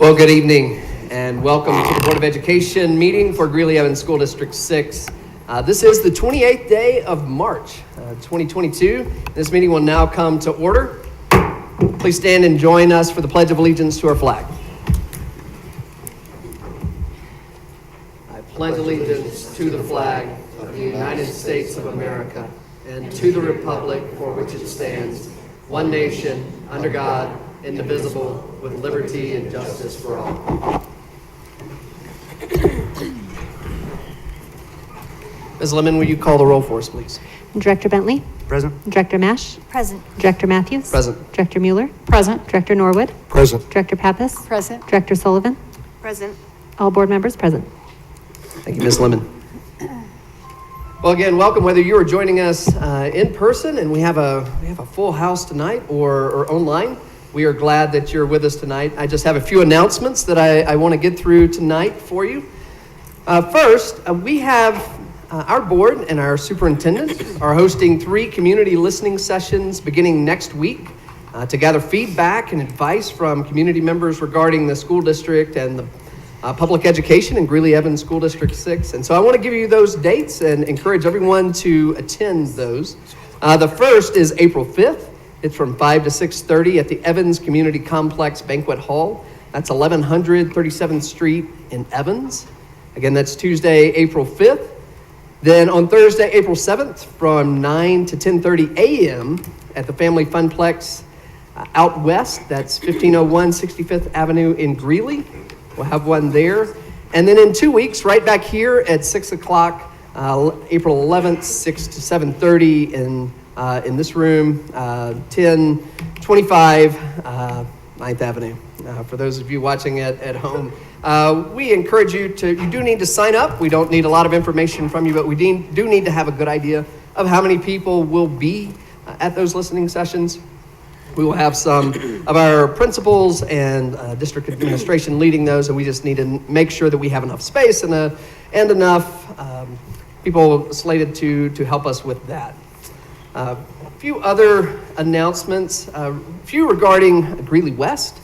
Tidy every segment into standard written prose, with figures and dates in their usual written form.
Well, good evening and welcome to the Board of Education meeting for Greeley School District 6. This is the 28th day of March, 2022. This meeting will now come to order. Please stand and join us for the Pledge of Allegiance to our flag. I pledge allegiance to the flag of the United States of America and to the republic for which it stands, one nation, under God, indivisible, with liberty and justice for all. Ms. Lemon, will you call the roll for us, please? Director Bentley? Present. Director Mash? Present. Director Matthews? Present. Director Mueller? Present. Director Norwood? Present. Director Pappas? Present. Director Sullivan? Present. All board members present. Thank you, Ms. Lemon. Well, again, welcome whether you are joining us in person, and we have a full house tonight, or online. We are glad that you're with us tonight. I just have a few announcements that I want to get through tonight for you. First, we have our board and our superintendent are hosting 3 community listening sessions beginning next week to gather feedback and advice from community members regarding the school district and the public education in Greeley School District 6. And so I want to give you those dates and encourage everyone to attend those. The first is April 5th. It's from 5 to 6:30 at the Evans Community Complex Banquet Hall. That's 1100 37th Street in Evans. Again, that's Tuesday, April 5th. Then on Thursday, April 7th, from 9 to 10:30 a.m. at the Family Funplex out west. That's 1501 65th Avenue in Greeley. We'll have one there. And then in 2 weeks, right back here at 6 o'clock, April 11th, 6 to 7:30 in this room, 1025 9th Avenue. For those of you watching at home, we encourage you do need to sign up. We don't need a lot of information from you, but we do need to have a good idea of how many people will be at those listening sessions. We will have some of our principals and district administration leading those, and we just need to make sure that we have enough space and enough people slated to help us with that. A few other announcements, a few regarding Greeley West.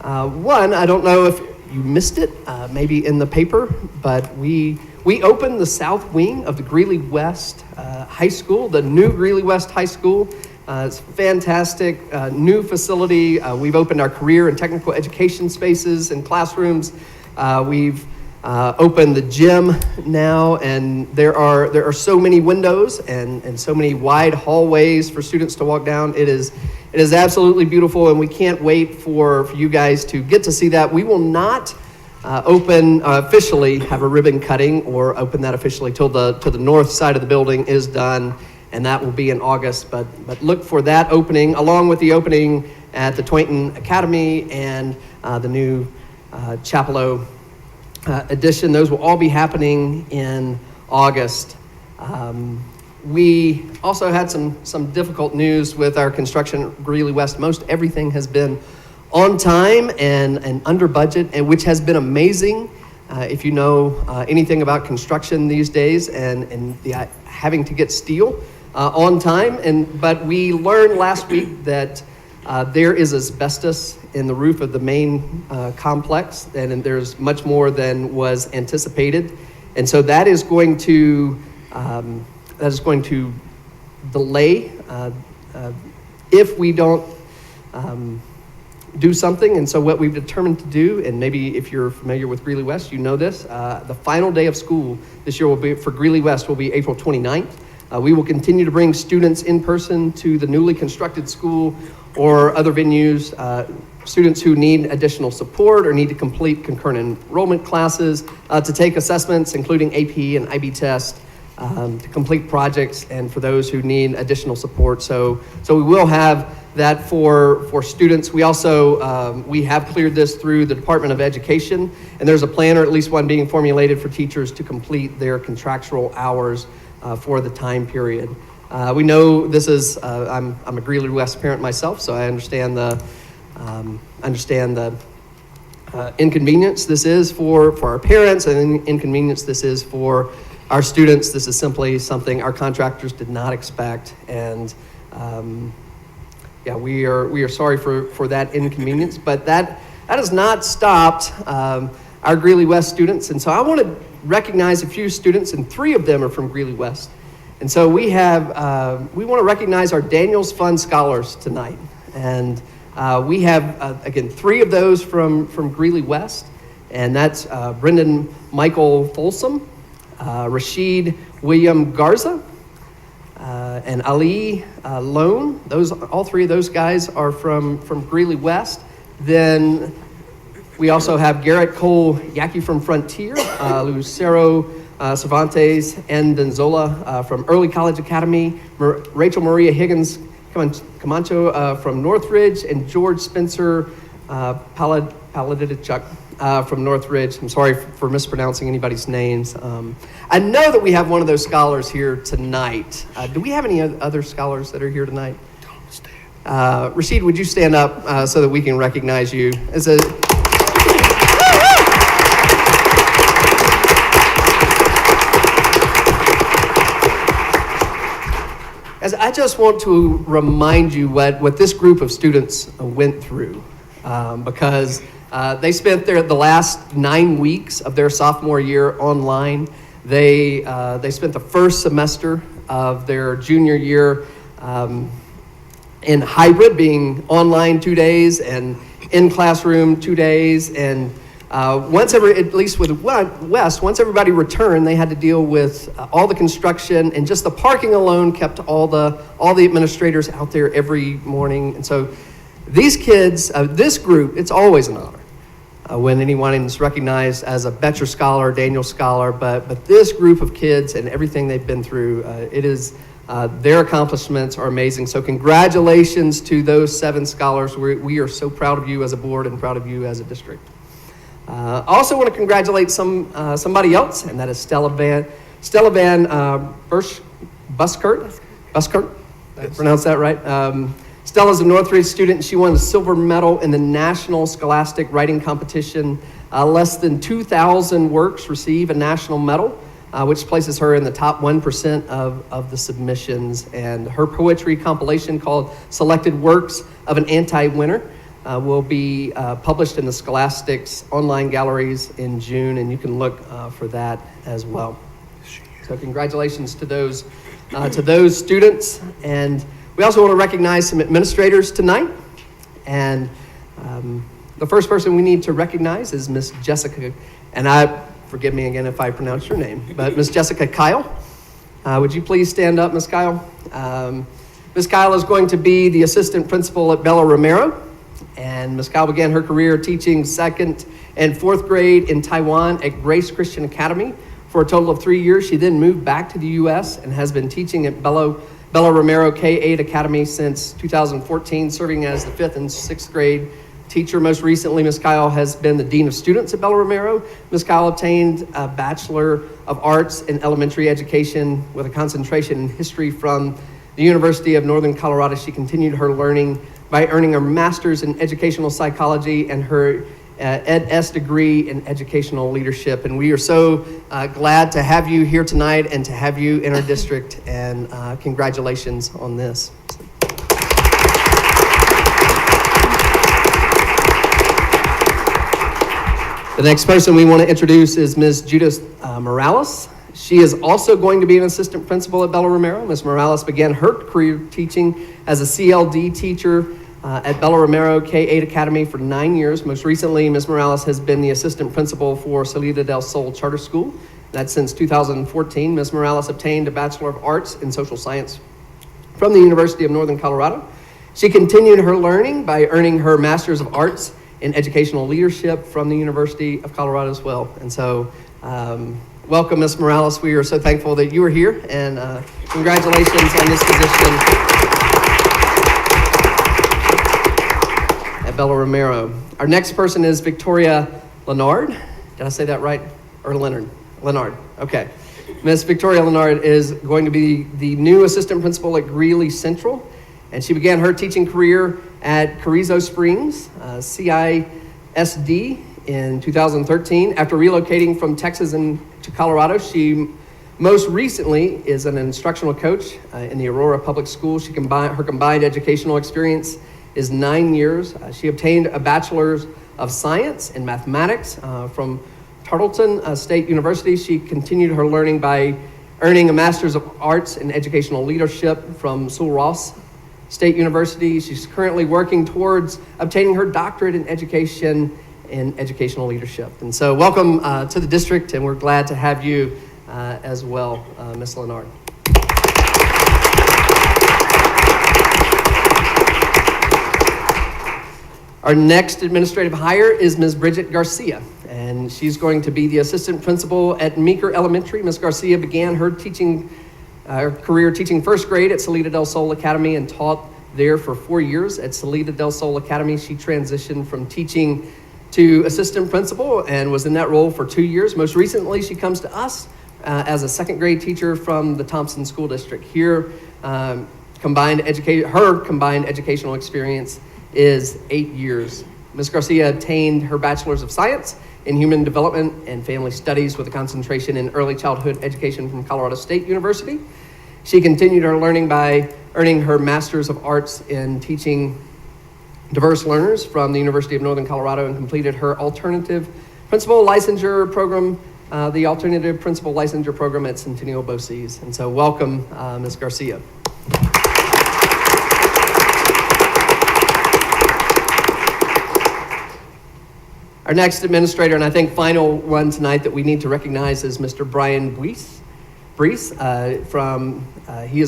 One, I don't know if you missed it, maybe in the paper, but we opened the south wing of the Greeley West High School, the new Greeley West High School. It's a fantastic new facility. We've opened our career and technical education spaces and classrooms. We've opened the gym now, and there are so many windows and so many wide hallways for students to walk down. It is absolutely beautiful, and we can't wait for you guys to get to see that. We will not officially have a ribbon cutting or open that officially till the north side of the building is done, and that will be in August. But look for that opening along with the opening at the Twainton Academy and the new Chapello edition. Those will all be happening in August. We also had some difficult news with our construction at Greeley West. Most everything has been on time and under budget, and which has been amazing. If you know anything about construction these days and having to get steel on time. But we learned last week that there is asbestos in the roof of the main complex, and there's much more than was anticipated. And so that is going to delay if we don't do something. And so what we've determined to do, and maybe if you're familiar with Greeley West, you know this, the final day of school this year for Greeley West will be April 29th. We will continue to bring students in person to the newly constructed school or other venues, students who need additional support or need to complete concurrent enrollment classes, to take assessments, including AP and IB tests, to complete projects, and for those who need additional support. So we will have that for students. We also, we have cleared this through the Department of Education, and there's a plan, or at least one being formulated, for teachers to complete their contractual hours for the time period. We know this is, I'm a Greeley West parent myself, so I understand the inconvenience this is for our parents, and inconvenience this is for our students. This is simply something our contractors did not expect, and we are sorry for that inconvenience. But that that has not stopped our Greeley West students. And so I want to recognize a few students, and 3 of them are from Greeley West. And so we want to recognize our Daniels Fund Scholars tonight. And we have, again, 3 of those from Greeley West. And that's Brendan Michael Folsom, Rashid William Garza, and Ali Lone. All 3 of those guys are from Greeley West. Then we also have Garrett Cole Yaki from Frontier, Lucero Cervantes and Denzola from Early College Academy, Rachel Maria Higgins Camacho from Northridge, and George Spencer Paladichuk from Northridge. I'm sorry for mispronouncing anybody's names. I know that we have one of those scholars here tonight. Do we have any other scholars that are here tonight? Rashid, would you stand up so that we can recognize you? As I just want to remind you what this group of students went through, because they spent the last 9 weeks of their sophomore year online. They spent the first semester of their junior year in hybrid, being online 2 days and in classroom 2 days. And once everybody returned, they had to deal with all the construction, and just the parking alone kept all the administrators out there every morning. And so these kids, this group, it's always an honor when anyone is recognized as a Betcher Scholar, Daniel Scholar, but this group of kids and everything they've been through, their accomplishments are amazing. So congratulations to those 7 scholars. We are so proud of you as a board and proud of you as a district. I also want to congratulate somebody else, and that is Stella Van Buskert. Did I pronounce that right? Stella's a Northridge student. She won a silver medal in the National Scholastic Writing Competition. Less than 2,000 works receive a national medal, which places her in the top 1% of the submissions. And her poetry compilation called Selected Works of an Anti-Winner will be published in the Scholastic's online galleries in June, and you can look for that as well. So congratulations to those students. And we also want to recognize some administrators tonight. And the first person we need to recognize is Miss Jessica, and forgive me again if I pronounce your name, but Miss Jessica Kyle. Would you please stand up, Miss Kyle? Miss Kyle is going to be the assistant principal at Bella Romero. And Ms. Kyle began her career teaching 2nd and 4th grade in Taiwan at Grace Christian Academy for a total of 3 years. She then moved back to the U.S. and has been teaching at Bella Romero K-8 Academy since 2014, serving as the 5th and 6th grade teacher. Most recently, Ms. Kyle has been the Dean of Students at Bella Romero. Ms. Kyle obtained a Bachelor of Arts in Elementary Education with a concentration in history from the University of Northern Colorado. She continued her learning by earning a master's in educational psychology and her Ed.S. degree in educational leadership. And we are so glad to have you here tonight and to have you in our district, and congratulations on this. The next person we want to introduce is Ms. Judith Morales. She is also going to be an assistant principal at Bella Romero. Ms. Morales began her career teaching as a CLD teacher at Bella Romero K-8 Academy for 9 years. Most recently, Ms. Morales has been the assistant principal for Salida del Sol Charter School. That's since 2014. Ms. Morales obtained a Bachelor of Arts in Social Science from the University of Northern Colorado. She continued her learning by earning her Master's of Arts in Educational Leadership from the University of Colorado as well. And so, welcome, Ms. Morales. We are so thankful that you are here, and congratulations on this position at Bella Romero. Our next person is Victoria Leonard. Did I say that right? Or Leonard? Leonard. Okay. Ms. Victoria Leonard is going to be the new assistant principal at Greeley Central, and she began her teaching career at Carrizo Springs, CISD, in 2013. After relocating from Texas to Colorado, she most recently is an instructional coach in the Aurora Public Schools. Her combined educational experience is 9 years. She obtained a Bachelor's of Science and Mathematics from Tarleton State University. She continued her learning by earning a Master's of Arts in Educational Leadership from Sul Ross State University. She's currently working towards obtaining her doctorate in education and educational leadership. And so welcome to the district, and we're glad to have you as well, Ms. Lennard. Our next administrative hire is Ms. Bridget Garcia, and she's going to be the assistant principal at Meeker Elementary. Ms. Garcia began her career teaching first grade at Salida del Sol Academy and taught there for 4 years. At Salida del Sol Academy, she transitioned from teaching to assistant principal and was in that role for 2 years. Most recently, she comes to us as a second grade teacher from the Thompson School District. Here, her combined educational experience is 8 years. Ms. Garcia obtained her Bachelor's of Science in Human Development and Family Studies with a concentration in Early Childhood Education from Colorado State University. She continued her learning by earning her Master's of Arts in Teaching Diverse Learners from the University of Northern Colorado and completed her Alternative Principal Licensure Program, the Alternative Principal Licensure Program at Centennial BOCES. And so welcome, Ms. Garcia. Our next administrator, and I think final one tonight that we need to recognize, is Mr. Brian Wiese. He is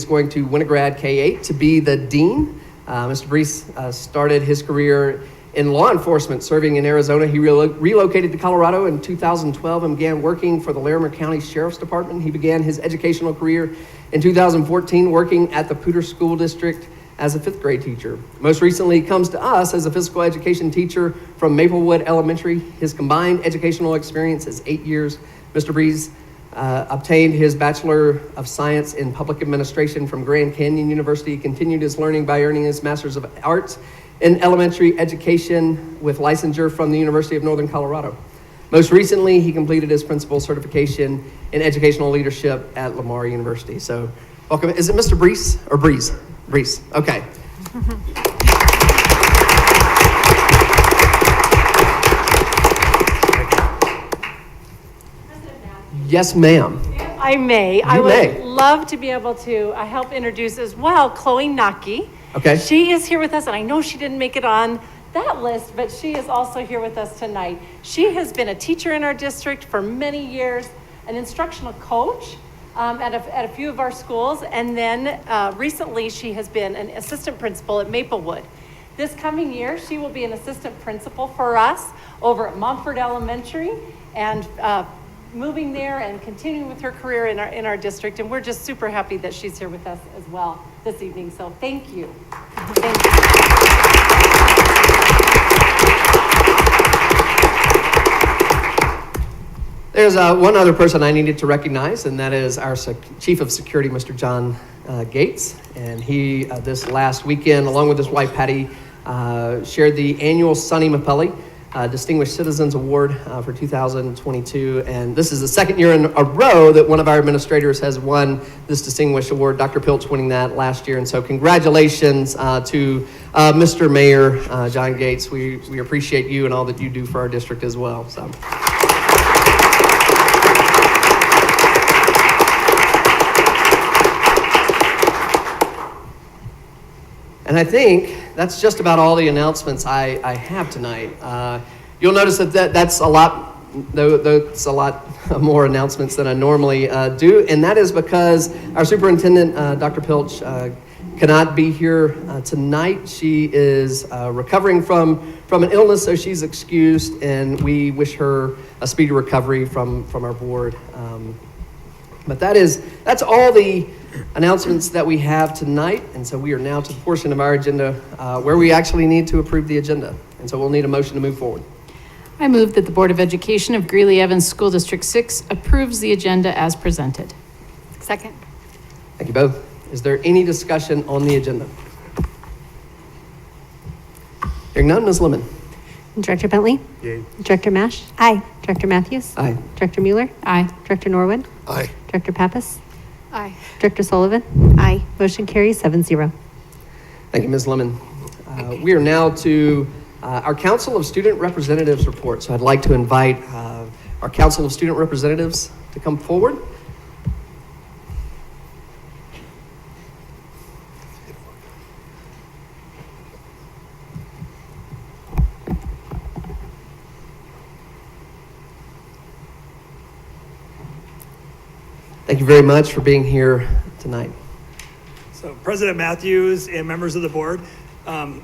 going to Winograd K-8 to be the dean. Mr. Wiese started his career in law enforcement, serving in Arizona. He relocated to Colorado in 2012 and began working for the Larimer County Sheriff's Department. He began his educational career in 2014, working at the Poudre School District as a fifth grade teacher. Most recently, he comes to us as a physical education teacher from Maplewood Elementary. His combined educational experience is 8 years. Mr. Wiese obtained his Bachelor of Science in Public Administration from Grand Canyon University. He continued his learning by earning his Master's of Arts in Elementary Education with licensure from the University of Northern Colorado. Most recently, he completed his principal certification in educational leadership at Lamar University. So, welcome. Is it Mr. Wiese or Breeze? Breeze. Okay. Yes, ma'am. If I may. I would love to be able to help introduce as well Chloe Nachi. Okay. She is here with us, and I know she didn't make it on that list, but she is also here with us tonight. She has been a teacher in our district for many years, an instructional coach at a few of our schools, and then recently she has been an assistant principal at Maplewood. This coming year, she will be an assistant principal for us over at Montford Elementary, and moving there and continuing with her career in our district. And we're just super happy that she's here with us as well this evening. So thank you. Thank you. There's one other person I needed to recognize, and that is our Chief of Security, Mr. John Gates. And he, this last weekend, along with his wife, Patty, shared the annual Sonny Mapelli Distinguished Citizens Award for 2022. And this is the second year in a row that one of our administrators has won this distinguished award, Dr. Pilch winning that last year. And so congratulations to Mr. Mayor John Gates. We appreciate you and all that you do for our district as well. So. And I think that's just about all the announcements I have tonight. You'll notice that's a lot. That's a lot more announcements than I normally do, and that is because our superintendent, Dr. Pilch, cannot be here tonight. She is recovering from an illness, so she's excused, and we wish her a speedy recovery from our board. But that's all the announcements that we have tonight, and so we are now to the portion of our agenda where we actually need to approve the agenda, and so we'll need a motion to move forward. I move that the Board of Education of Greeley Evans School District 6 approves the agenda as presented. Second. Thank you both. Is there any discussion on the agenda? Hearing none, Ms. Lemon. Director Bentley? Yay. Director Mash? Aye. Director Matthews? Aye. Director Mueller? Aye. Director Norwood? Aye. Director Pappas? Aye. Director Sullivan? Aye. Motion carries 7-0. Thank you, Ms. Lemon. We are now to our Council of Student Representatives report. So I'd like to invite our Council of Student Representatives to come forward. Thank you very much for being here tonight. So President Matthews and members of the board, on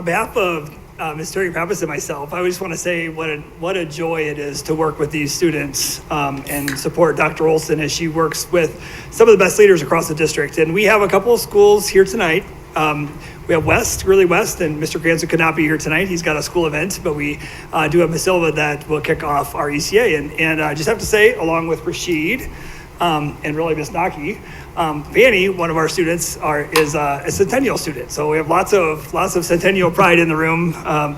behalf of Ms. Terry Pappas and myself, I just want to say what a joy it is to work with these students and support Dr. Olson as she works with some of the best leaders across the district. And we have a couple of schools here tonight. We have West, Greeley West, and Mr. Granson could not be here tonight. He's got a school event, but we do have Ms. Silva that will kick off our ECA. And I just have to say, along with Rashid, and really Miss Nachi, Fanny, one of our students, is a Centennial student. So we have lots of Centennial pride in the room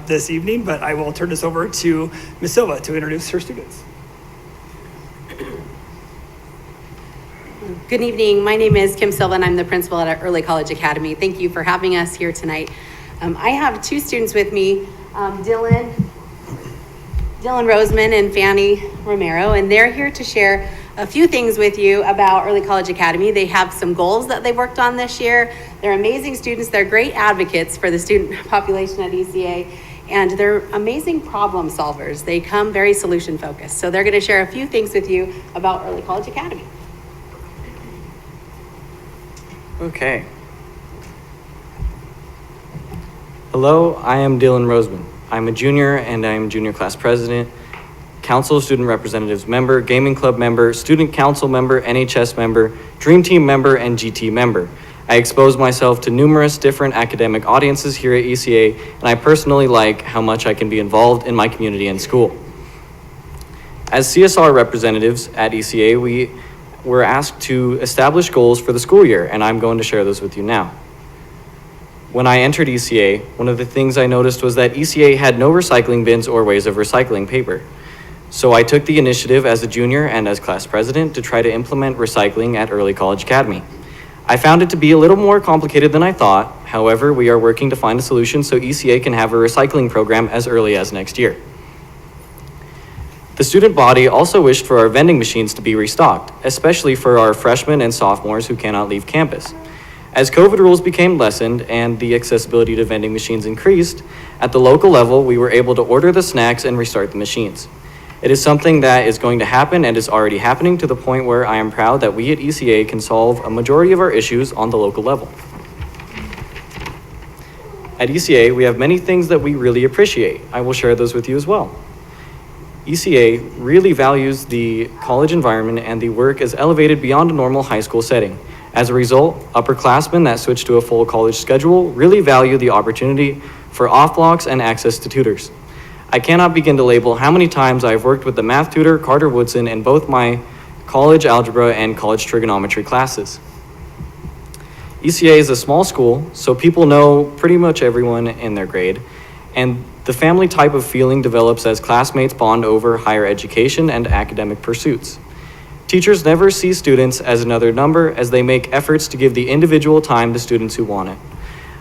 this evening, but I will turn this over to Ms. Silva to introduce her students. Good evening. My name is Kim Silva, and I'm the principal at Early College Academy. Thank you for having us here tonight. I have two students with me, Dylan Roseman and Fanny Romero, and they're here to share a few things with you about Early College Academy. They have some goals that they worked on this year. They're amazing students. They're great advocates for the student population at ECA, and they're amazing problem solvers. They come very solution focused. So they're going to share a few things with you about Early College Academy. Okay. Hello, I am Dylan Roseman. I'm a junior and I am junior class president, Council of Student Representatives member, Gaming Club member, Student Council member, NHS member, Dream Team member, and GT member. I expose myself to numerous different academic audiences here at ECA, and I personally like how much I can be involved in my community and school. As CSR representatives at ECA, we were asked to establish goals for the school year, and I'm going to share those with you now. When I entered ECA, one of the things I noticed was that ECA had no recycling bins or ways of recycling paper. So I took the initiative as a junior and as class president to try to implement recycling at Early College Academy. I found it to be a little more complicated than I thought. However, we are working to find a solution so ECA can have a recycling program as early as next year. The student body also wished for our vending machines to be restocked, especially for our freshmen and sophomores who cannot leave campus. As COVID rules became lessened and the accessibility to vending machines increased, at the local level, we were able to order the snacks and restart the machines. It is something that is going to happen and is already happening to the point where I am proud that we at ECA can solve a majority of our issues on the local level. At ECA, we have many things that we really appreciate. I will share those with you as well. ECA really values the college environment and the work is elevated beyond a normal high school setting. As a result, upperclassmen that switch to a full college schedule really value the opportunity for off blocks and access to tutors. I cannot begin to label how many times I've worked with the math tutor, Carter Woodson, in both my college algebra and college trigonometry classes. ECA is a small school, so people know pretty much everyone in their grade, and the family type of feeling develops as classmates bond over higher education and academic pursuits. Teachers never see students as another number as they make efforts to give the individual time to students who want it.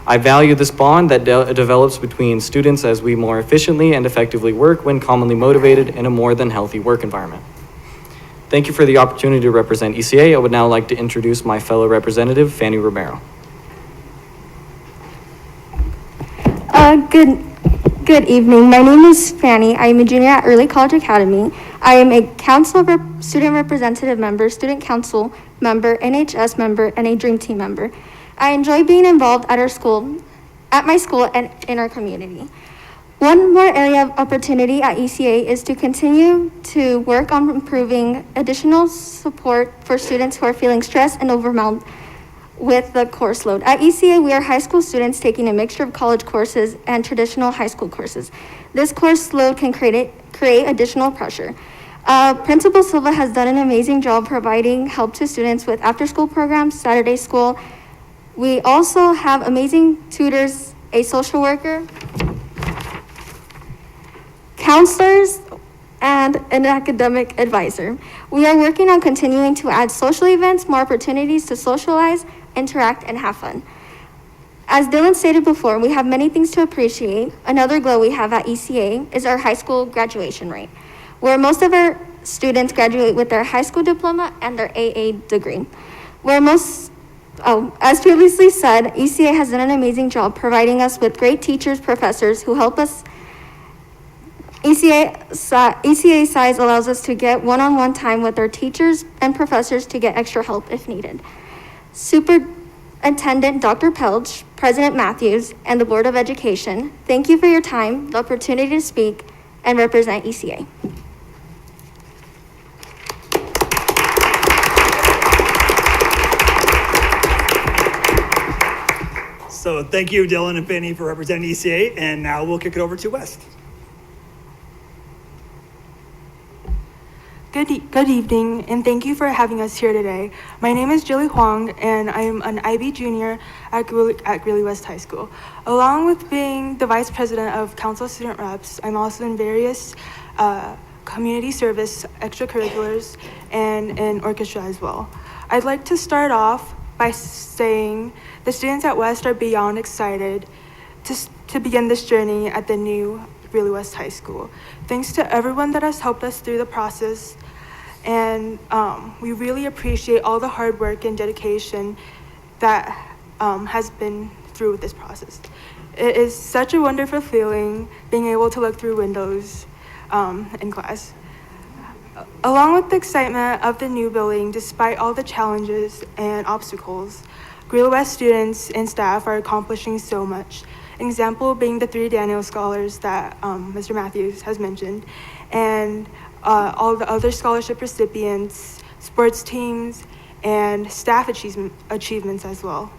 I value this bond that develops between students as we more efficiently and effectively work when commonly motivated in a more than healthy work environment. Thank you for the opportunity to represent ECA. I would now like to introduce my fellow representative, Fanny Romero. Good evening. My name is Fanny. I am a junior at Early College Academy. I am a Council Student Representative member, Student Council member, NHS member, and a Dream Team member. I enjoy being involved at my school, and in our community. One more area of opportunity at ECA is to continue to work on improving additional support for students who are feeling stressed and overwhelmed with the course load. At ECA, we are high school students taking a mixture of college courses and traditional high school courses. This course load can create additional pressure. Principal Silva has done an amazing job providing help to students with after-school programs, Saturday school. We also have amazing tutors, a social worker, counselors, and an academic advisor. We are working on continuing to add social events, more opportunities to socialize, interact, and have fun. As Dylan stated before, we have many things to appreciate. Another glow we have at ECA is our high school graduation rate, where most of our students graduate with their high school diploma and their AA degree. As previously said, ECA has done an amazing job providing us with great teachers, professors who help us. ECA size allows us to get one-on-one time with our teachers and professors to get extra help if needed. Superintendent Dr. Pelch, President Matthews, and the Board of Education, thank you for your time, the opportunity to speak and represent ECA. So thank you, Dylan and Fanny, for representing ECA, and now we'll kick it over to West. Good evening, and thank you for having us here today. My name is Jilly Huang, and I am an IB junior at Greeley West High School. Along with being the vice president of Council of Student Reps, I'm also in various community service extracurriculars and in orchestra as well. I'd like to start off by saying the students at West are beyond excited to begin this journey at the new Greeley West High School. Thanks to everyone that has helped us through the process, and we really appreciate all the hard work and dedication that has been through this process. It is such a wonderful feeling being able to look through windows in class. Along with the excitement of the new building, despite all the challenges and obstacles, Greeley West students and staff are accomplishing so much. An example being the 3 Daniel Scholars that Mr. Matthews has mentioned, and all the other scholarship recipients, sports teams, and staff achievements as well.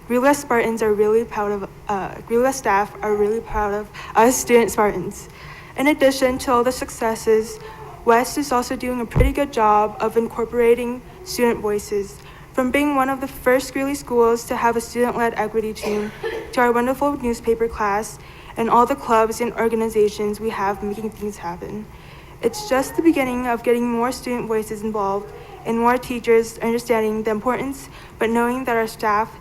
Greeley West Spartans are really proud of, Greeley West staff are really proud of us student Spartans. In addition to all the successes, West is also doing a pretty good job of incorporating student voices. From being one of the first Greeley schools to have a student-led equity team, to our wonderful newspaper class, and all the clubs and organizations we have making things happen. It's just the beginning of getting more student voices involved and more teachers understanding the importance, but knowing that our staff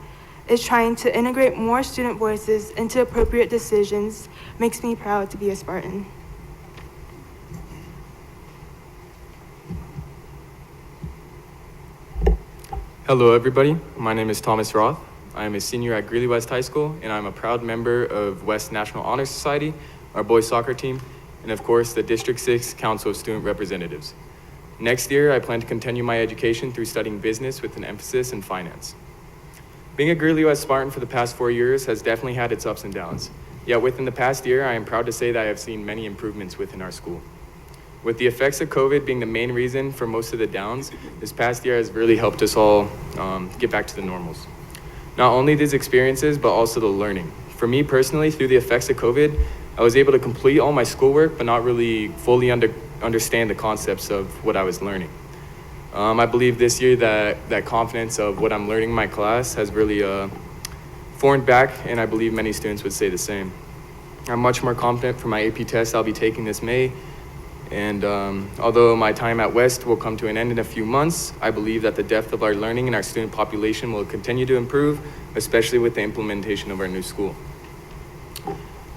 is trying to integrate more student voices into appropriate decisions makes me proud to be a Spartan. Hello everybody, my name is Thomas Roth. I am a senior at Greeley West High School, and I'm a proud member of West National Honor Society, our boys soccer team, and of course the District 6 Council of Student Representatives. Next year, I plan to continue my education through studying business with an emphasis in finance. Being a Greeley West Spartan for the past 4 years has definitely had its ups and downs. Yet within the past year, I am proud to say that I have seen many improvements within our school. With the effects of COVID being the main reason for most of the downs, this past year has really helped us all get back to the normals. Not only these experiences, but also the learning. For me personally, through the effects of COVID, I was able to complete all my schoolwork, but not really fully understand the concepts of what I was learning. I believe this year that confidence of what I'm learning in my class has really formed back, and I believe many students would say the same. I'm much more confident for my AP test I'll be taking this May. And although my time at West will come to an end in a few months, I believe that the depth of our learning and our student population will continue to improve, especially with the implementation of our new school.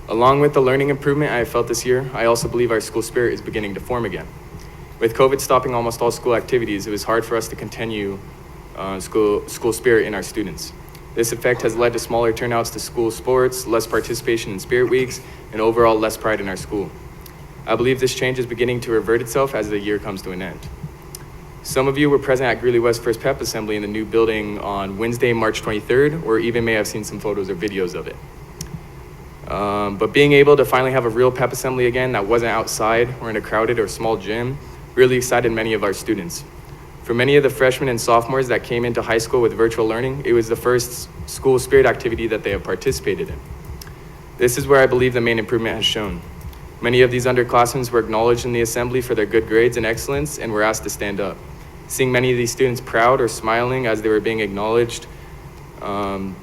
Along with the learning improvement I have felt this year, I also believe our school spirit is beginning to form again. With COVID stopping almost all school activities, it was hard for us to continue school spirit in our students. This effect has led to smaller turnouts to school sports, less participation in spirit weeks, and overall less pride in our school. I believe this change is beginning to revert itself as the year comes to an end. Some of you were present at Greeley West First Pep Assembly in the new building on Wednesday, March 23rd, or even may have seen some photos or videos of it. But being able to finally have a real pep assembly again that wasn't outside or in a crowded or small gym really excited many of our students. For many of the freshmen and sophomores that came into high school with virtual learning, it was the first school spirit activity that they have participated in. This is where I believe the main improvement has shown. Many of these underclassmen were acknowledged in the assembly for their good grades and excellence and were asked to stand up. Seeing many of these students proud or smiling as they were being acknowledged, and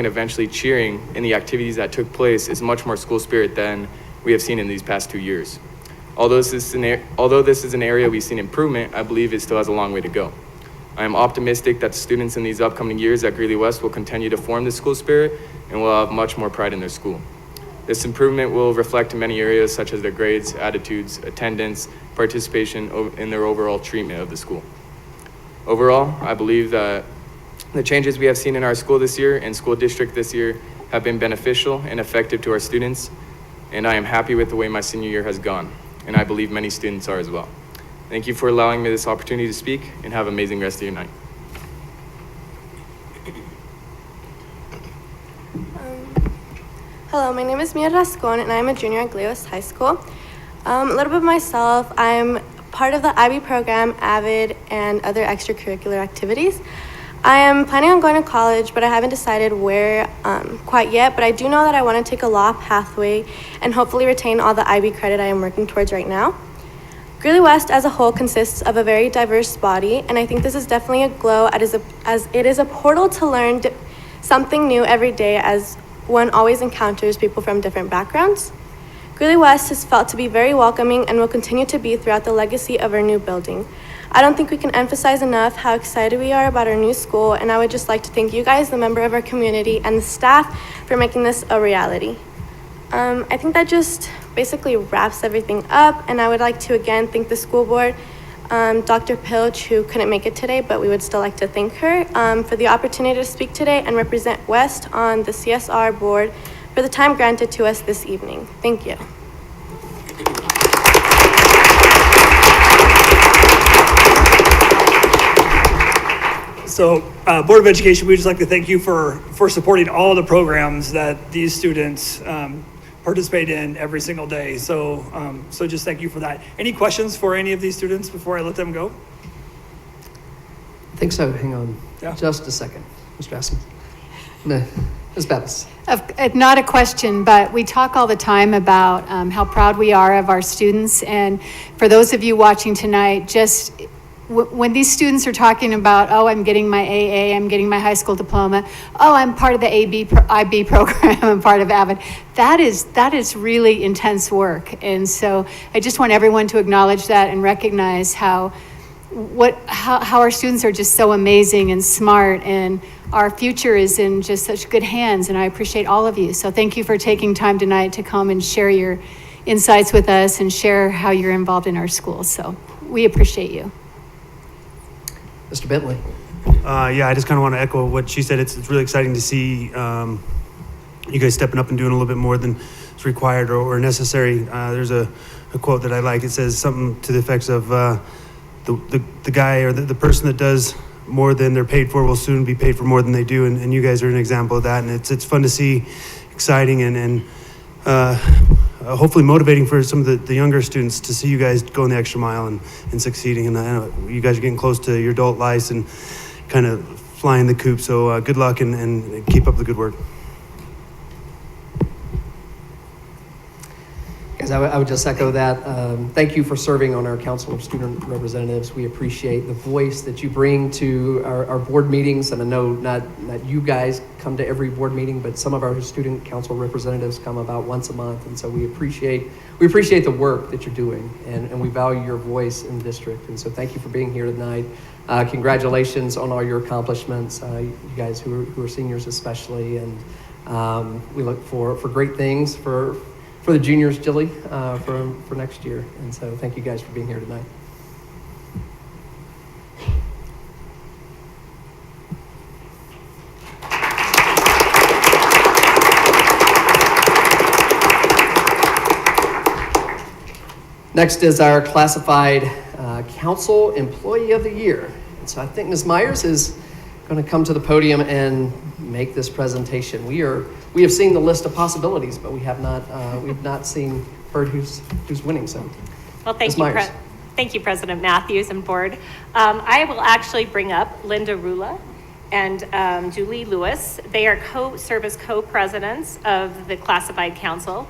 eventually cheering in the activities that took place is much more school spirit than we have seen in these past 2 years. Although this is an area we've seen improvement, I believe it still has a long way to go. I am optimistic that students in these upcoming years at Greeley West will continue to form the school spirit and will have much more pride in their school. This improvement will reflect in many areas such as their grades, attitudes, attendance, participation in their overall treatment of the school. Overall, I believe that the changes we have seen in our school this year and school district this year have been beneficial and effective to our students, and I am happy with the way my senior year has gone, and I believe many students are as well. Thank you for allowing me this opportunity to speak, and have an amazing rest of your night. Hello, my name is Mia Rascon, and I'm a junior at Greeley West High School. A little bit of myself, I'm part of the IB program, AVID, and other extracurricular activities. I am planning on going to college, but I haven't decided where quite yet, but I do know that I want to take a law pathway and hopefully retain all the IB credit I am working towards right now. Greeley West as a whole consists of a very diverse body, and I think this is definitely a glow as it is a portal to learn something new every day as one always encounters people from different backgrounds. Greeley West has felt to be very welcoming and will continue to be throughout the legacy of our new building. I don't think we can emphasize enough how excited we are about our new school, and I would just like to thank you guys, the member of our community, and the staff for making this a reality. I think that just basically wraps everything up, and I would like to again thank the school board, Dr. Pilch, who couldn't make it today, but we would still like to thank her for the opportunity to speak today and represent West on the CSR board for the time granted to us this evening. Thank you. So, Board of Education, we'd just like to thank you for supporting all the programs that these students participate in every single day. So just thank you for that. Any questions for any of these students before I let them go? I think so. Hang on Yeah. just a second, Mr. Aston. No, Ms. Babis. Not a question, but we talk all the time about how proud we are of our students. And for those of you watching tonight, just when these students are talking about, oh, I'm getting my AA, I'm getting my high school diploma, oh, I'm part of the IB program, I'm part of AVID, that is really intense work. And so I just want everyone to acknowledge that and recognize how our students are just so amazing and smart, and our future is in just such good hands, and I appreciate all of you. So thank you for taking time tonight to come and share your insights with us and share how you're involved in our schools. So we appreciate you. Mr. Bentley. Yeah, I just kind of want to echo what she said. It's really exciting to see you guys stepping up and doing a little bit more than is required or necessary. There's a quote that I like. It says something to the effects of the guy or the person that does more than they're paid for will soon be paid for more than they do, and you guys are an example of that. And it's fun to see, exciting, and hopefully motivating for some of the younger students to see you guys going the extra mile and succeeding. And I know you guys are getting close to your adult lives and kind of flying the coop. So good luck and keep up the good work. Guys, I would just echo that. Thank you for serving on our Council of Student Representatives. We appreciate the voice that you bring to our board meetings. And I know not you guys come to every board meeting, but some of our student council representatives come about once a month. And so we appreciate the work that you're doing, and we value your voice in the district. And so thank you for being here tonight. Congratulations on all your accomplishments, you guys who are seniors especially. And we look for great things for the juniors, Jilly, for next year. And so thank you guys for being here tonight. Next is our classified council employee of the year. And so I think Ms. Myers is going to come to the podium and make this presentation. We have seen the list of possibilities, but we have not heard who's winning. So, well, thank you, President Matthews and board. I will actually bring up Linda Rula and Julie Lewis. They are co-presidents of the Classified Council.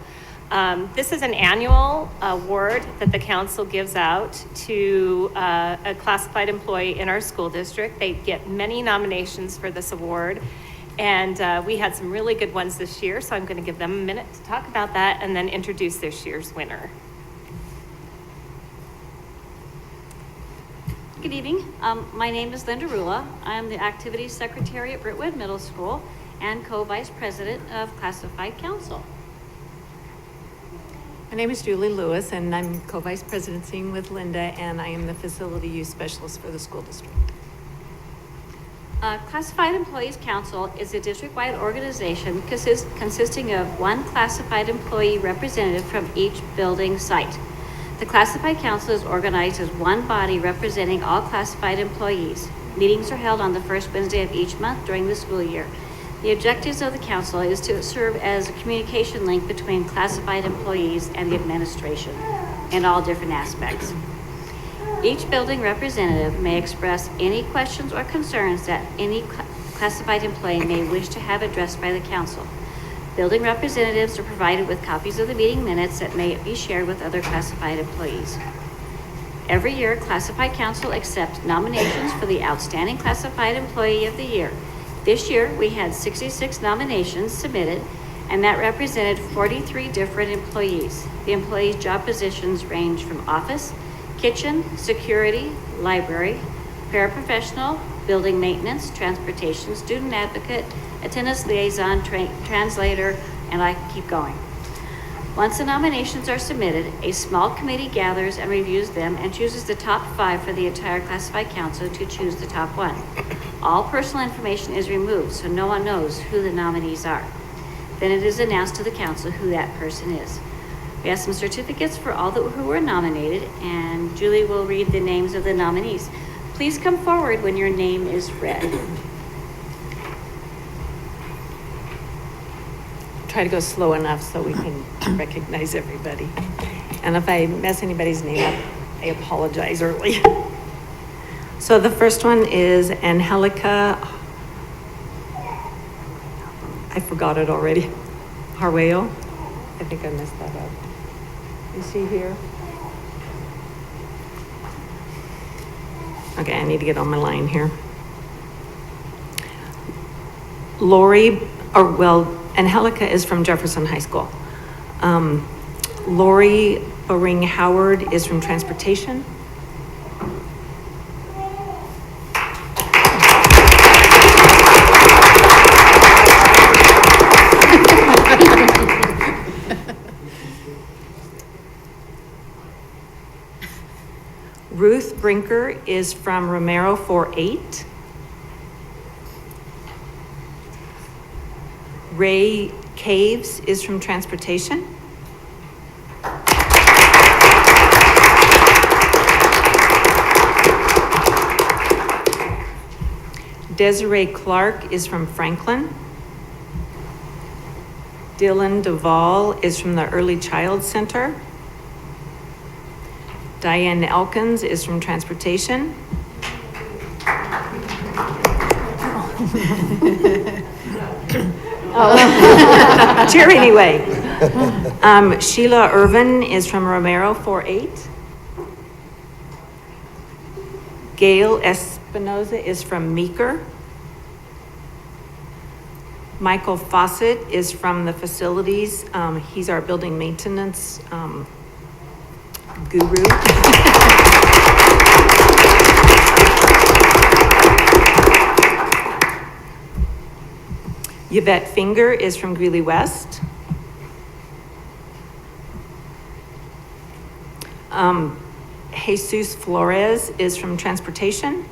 This is an annual award that the council gives out to a classified employee in our school district. They get many nominations for this award, and we had some really good ones this year, so I'm going to give them a minute to talk about that and then introduce this year's winner. Good evening. My name is Linda Rula. I am the Activities Secretary at Brentwood Middle School and Co-Vice President of Classified Council. My name is Julie Lewis, and I'm co-vice presidenting with Linda, and I am the facility use specialist for the school district. Classified Employees Council is a district-wide organization consisting of one classified employee representative from each building site. The Classified Council is organized as one body representing all classified employees. Meetings are held on the first Wednesday of each month during the school year. The objectives of the council is to serve as a communication link between classified employees and the administration in all different aspects. Each building representative may express any questions or concerns that any classified employee may wish to have addressed by the council. Building representatives are provided with copies of the meeting minutes that may be shared with other classified employees. Every year, Classified Council accepts nominations for the Outstanding Classified Employee of the Year. This year, we had 66 nominations submitted, and that represented 43 different employees. The employees' job positions range from office, kitchen, security, library, paraprofessional, building maintenance, transportation, student advocate, attendance liaison, translator, and I can keep going. Once the nominations are submitted, a small committee gathers and reviews them and chooses the top 5 for the entire Classified Council to choose the top 1. All personal information is removed, so no one knows who the nominees are. Then it is announced to the council who that person is. We have some certificates for all who were nominated, and Julie will read the names of the nominees. Please come forward when your name is read. Try to go slow enough so we can recognize everybody. And if I mess anybody's name up, I apologize early. So the first one is Angelica, I forgot it already, Harweo. I think I messed that up. Is she here? Okay, I need to get on my line here. Angelica is from Jefferson High School. Lori Baring Howard is from Transportation. Ruth Brinker is from Romero 4-8. Ray Caves is from Transportation. Desiree Clark is from Franklin. Dylan Duvall is from the Early Child Center. Diane Elkins is from Transportation. Cheer anyway. Sheila Irvin is from Romero 4-8. Gail Espinoza is from Meeker. Michael Fawcett is from the facilities. He's our building maintenance guru. Yvette Finger is from Greeley West. Jesus Flores is from Transportation.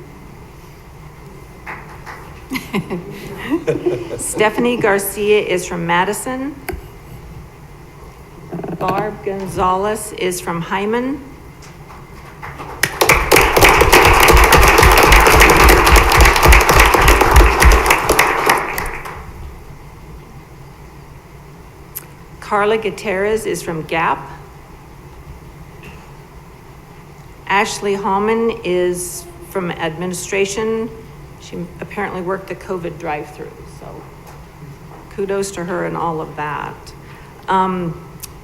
Stephanie Garcia is from Madison. Barb Gonzalez is from Hyman. Carla Gutierrez is from Gap. Ashley Hallman is from administration. She apparently worked the COVID drive-through, so kudos to her and all of that.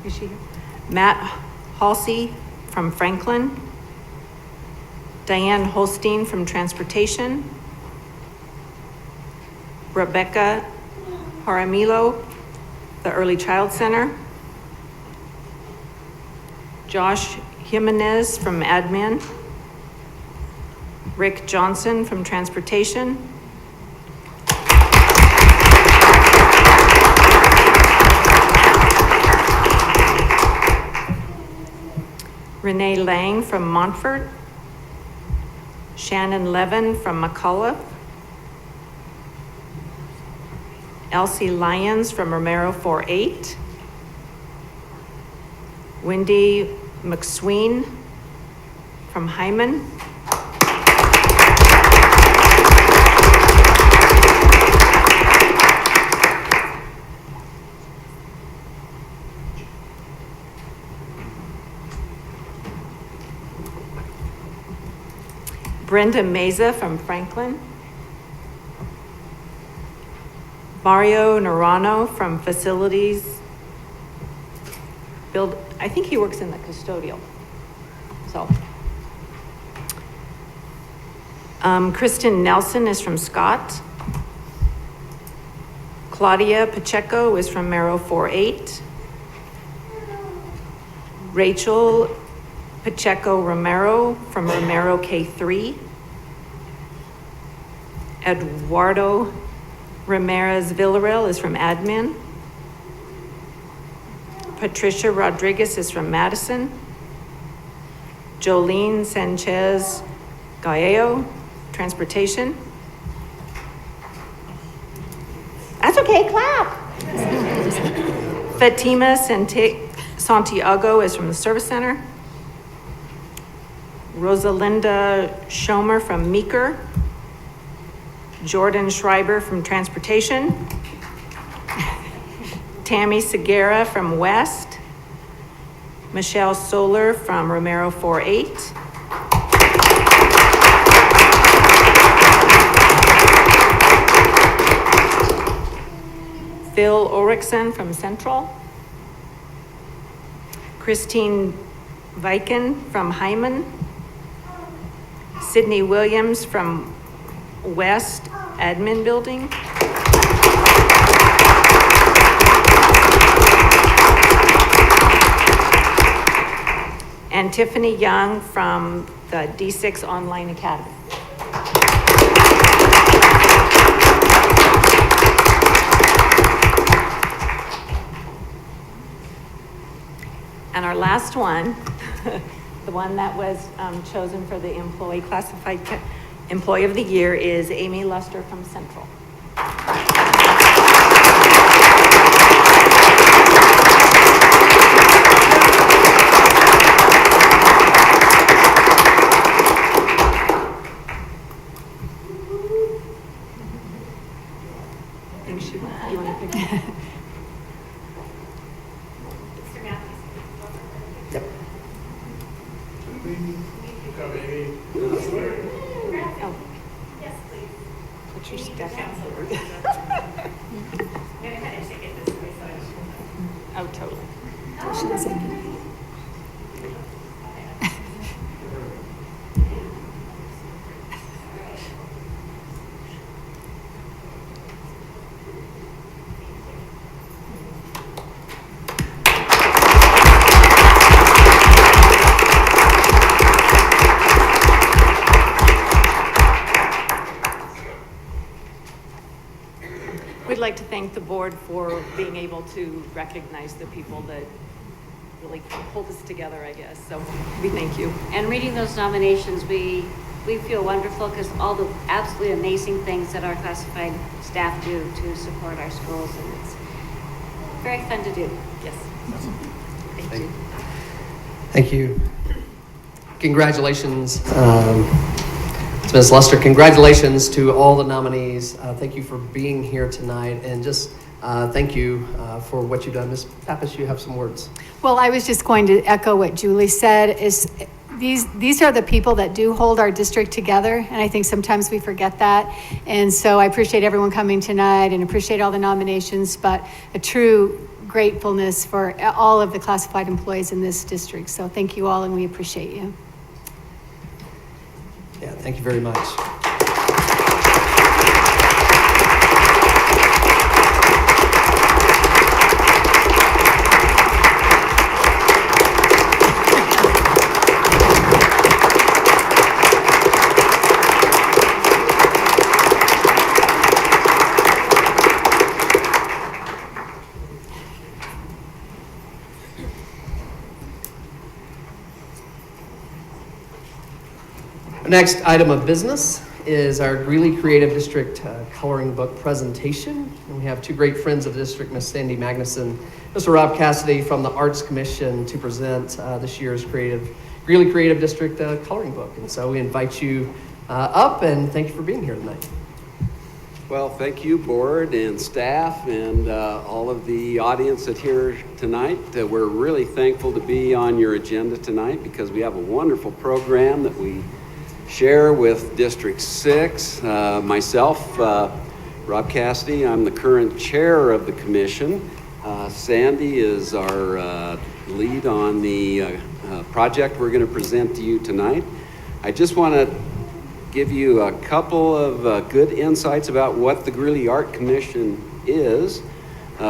Is she here? Matt Halsey from Franklin. Diane Holstein from Transportation. Rebecca Jaramillo, the Early Child Center. Josh Jimenez from Admin. Rick Johnson from Transportation. Renee Lang from Montfort. Shannon Levin from McCullough. Elsie Lyons from Romero 4-8. Wendy McSween from Hyman. Brenda Meza from Franklin. Mario Narano from Facilities. I think he works in the custodial. So. Kristen Nelson is from Scott. Claudia Pacheco is from Mero 4-8. Rachel Pacheco Romero from Romero K3. Eduardo Ramirez Villarreal is from admin. Patricia Rodriguez is from Madison. Jolene Sanchez Gallego, transportation. That's okay, clap. Fatima Santiago is from the service center. Rosalinda Schomer from Meeker. Jordan Schreiber from Transportation. Tammy Segura from West. Michelle Solar from Romero 4-8. Phil Orickson from Central. Christine Viken from Hyman. Sydney Williams from West Admin Building. And Tiffany Young from the D6 Online Academy. And our last one, the one that was chosen for the classified employee of the year, is Amy Luster from Central. You want to pick? Yep. Oh. Yes, please. Put your stuff out. Oh, totally. We'd like to thank the board for being able to recognize the people that really pulled us together, I guess. So we thank you. And reading those nominations, we feel wonderful because all the absolutely amazing things that our classified staff do to support our schools, and it's very fun to do. Yes. Thank you. Thank you. Congratulations, Ms. Luster. Congratulations to all the nominees. Thank you for being here tonight, and just thank you for what you've done. Ms. Pappas, you have some words. Well, I was just going to echo what Julie said. Is these are the people that do hold our district together, and I think sometimes we forget that. And so I appreciate everyone coming tonight and appreciate all the nominations, but a true gratefulness for all of the classified employees in this district. So thank you all, and we appreciate you. Yeah, thank you very much. next item of business is our Greeley Creative District coloring book presentation. And we have two great friends of the district, Miss Sandy Magnuson, Mr. Rob Cassidy from the Arts Commission to present this year's Greeley Creative District coloring book. And so we invite you up, and thank you for being here tonight. Well, thank you, board and staff, and all of the audience that's here tonight. We're really thankful to be on your agenda tonight because we have a wonderful program that we share with District 6. Myself, Rob Cassidy, I'm the current chair of the commission. Sandy is our lead on the project we're going to present to you tonight. I just want to give you a couple of good insights about what the Greely Art Commission is.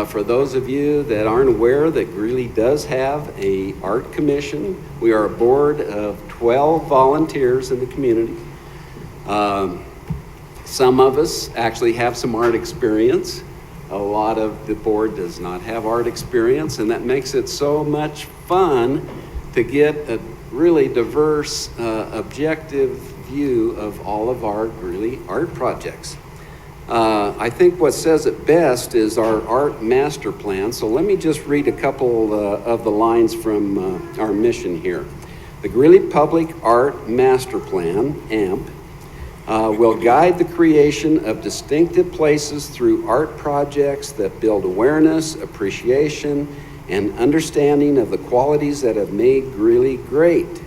For those of you that aren't aware that Greeley does have an art commission, we are a board of 12 volunteers in the community. Some of us actually have some art experience. A lot of the board does not have art experience, and that makes it so much fun to get a really diverse, objective view of all of our Greeley art projects. I think what says it best is our art master plan. So let me just read a couple of the lines from our mission here. The Greeley Public Art Master Plan, AMP, will guide the creation of distinctive places through art projects that build awareness, appreciation, and understanding of the qualities that have made Greeley great.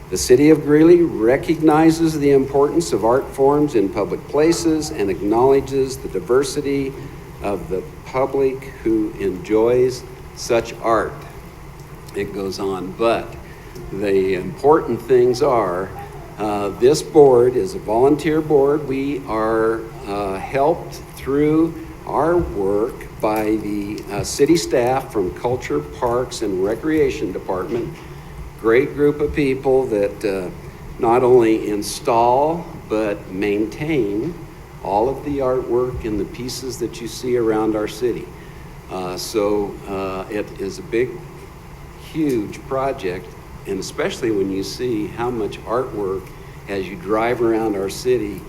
The City of Greeley recognizes the importance of art forms in public places and acknowledges the diversity of the public who enjoys such art. It goes on, but the important things are this board is a volunteer board. We are helped through our work by the city staff from Culture, Parks, and Recreation Department. Great group of people that not only install but maintain all of the artwork and the pieces that you see around our city. So it is a big, huge project, and especially when you see how much artwork as you drive around our city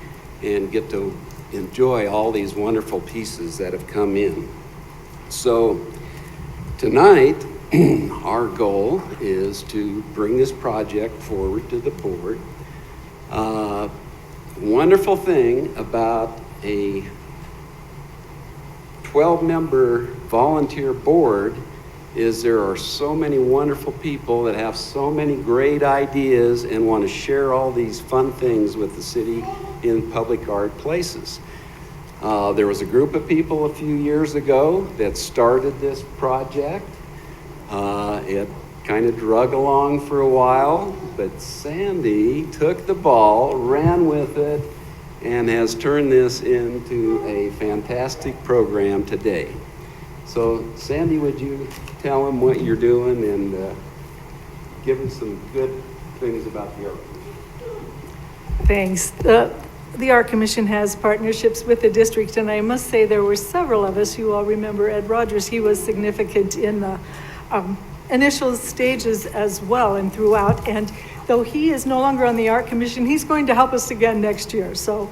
and get to enjoy all these wonderful pieces that have come in. So tonight, our goal is to bring this project forward to the board. Wonderful thing about a 12-member volunteer board is there are so many wonderful people that have so many great ideas and want to share all these fun things with the city in public art places. There was a group of people a few years ago that started this project. It kind of drug along for a while, but Sandy took the ball, ran with it, and has turned this into a fantastic program today. So Sandy, would you tell them what you're doing and give them some good things about the art? Thanks. The Art Commission has partnerships with the district, and I must say there were several of us. You all remember Ed Rogers. He was significant in the initial stages as well and throughout. And though he is no longer on the Art Commission, he's going to help us again next year. So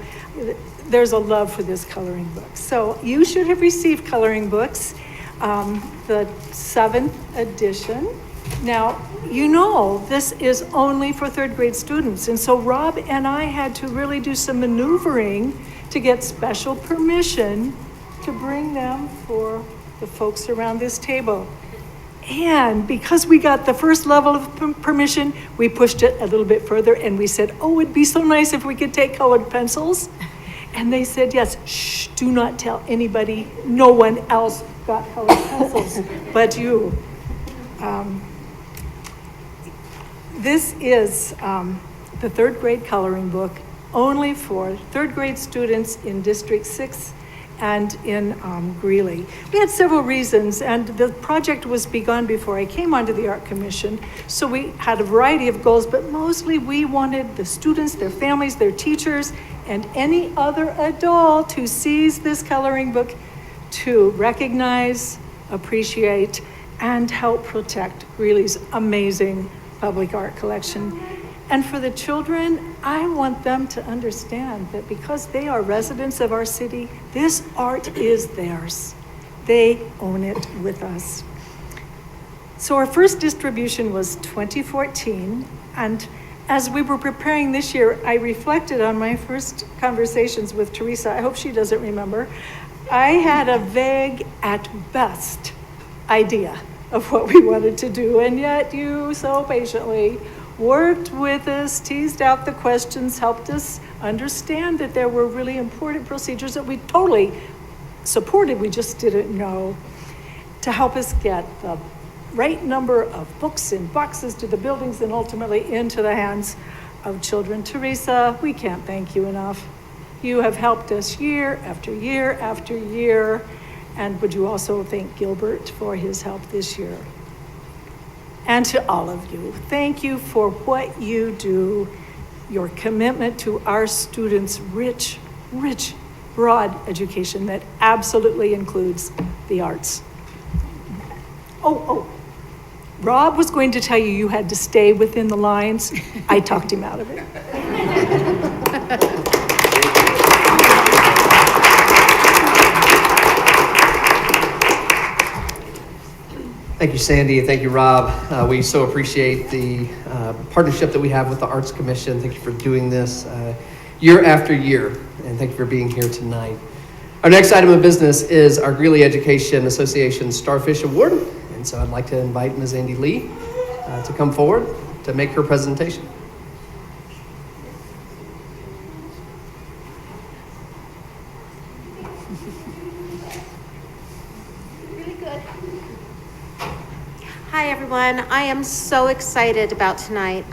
there's a love for this coloring book. So you should have received coloring books, the 7th edition. Now, you know, this is only for 3rd grade students. And so Rob and I had to really do some maneuvering to get special permission to bring them for the folks around this table. And because we got the first level of permission, we pushed it a little bit further and we said, oh, it'd be so nice if we could take colored pencils. And they said, yes, shh, do not tell anybody. No one else got colored pencils but you. This is the 3rd grade coloring book only for 3rd grade students in District 6 and in Greeley. We had several reasons, and the project was begun before I came onto the Art Commission, so we had a variety of goals, but mostly we wanted the students, their families, their teachers, and any other adult who sees this coloring book to recognize, appreciate, and help protect Greeley's amazing public art collection. And for the children, I want them to understand that because they are residents of our city, this art is theirs. They own it with us. So our first distribution was 2014, and as we were preparing this year, I reflected on my first conversations with Teresa. I hope she doesn't remember. I had a vague, at best, idea of what we wanted to do, and yet you so patiently worked with us, teased out the questions, helped us understand that there were really important procedures that we totally supported, we just didn't know, to help us get the right number of books in boxes to the buildings and ultimately into the hands of children. Teresa, we can't thank you enough. You have helped us year after year after year. And would you also thank Gilbert for his help this year? And to all of you, thank you for what you do, your commitment to our students' rich, broad education that absolutely includes the arts. Rob was going to tell you you had to stay within the lines. I talked him out of it. Thank you, Sandy, and thank you, Rob. We so appreciate the partnership that we have with the Arts Commission. Thank you for doing this year after year, and thank you for being here tonight. Our next item of business is our Greeley Education Association Starfish Award, and so I'd like to invite Ms. Andy Lee to come forward to make her presentation. Hi, everyone. I am so excited about tonight.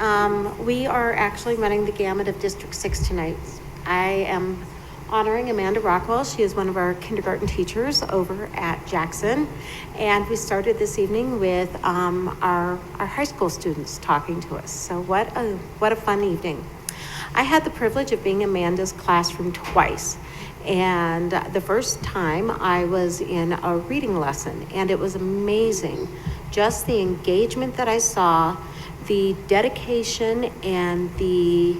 We are actually running the gamut of District 6 tonight. I am honoring Amanda Rockwell. She is one of our kindergarten teachers over at Jackson. And we started this evening with our high school students talking to us. So what a fun evening. I had the privilege of being Amanda's classroom twice. And the first time I was in a reading lesson, and it was amazing. Just the engagement that I saw, the dedication and the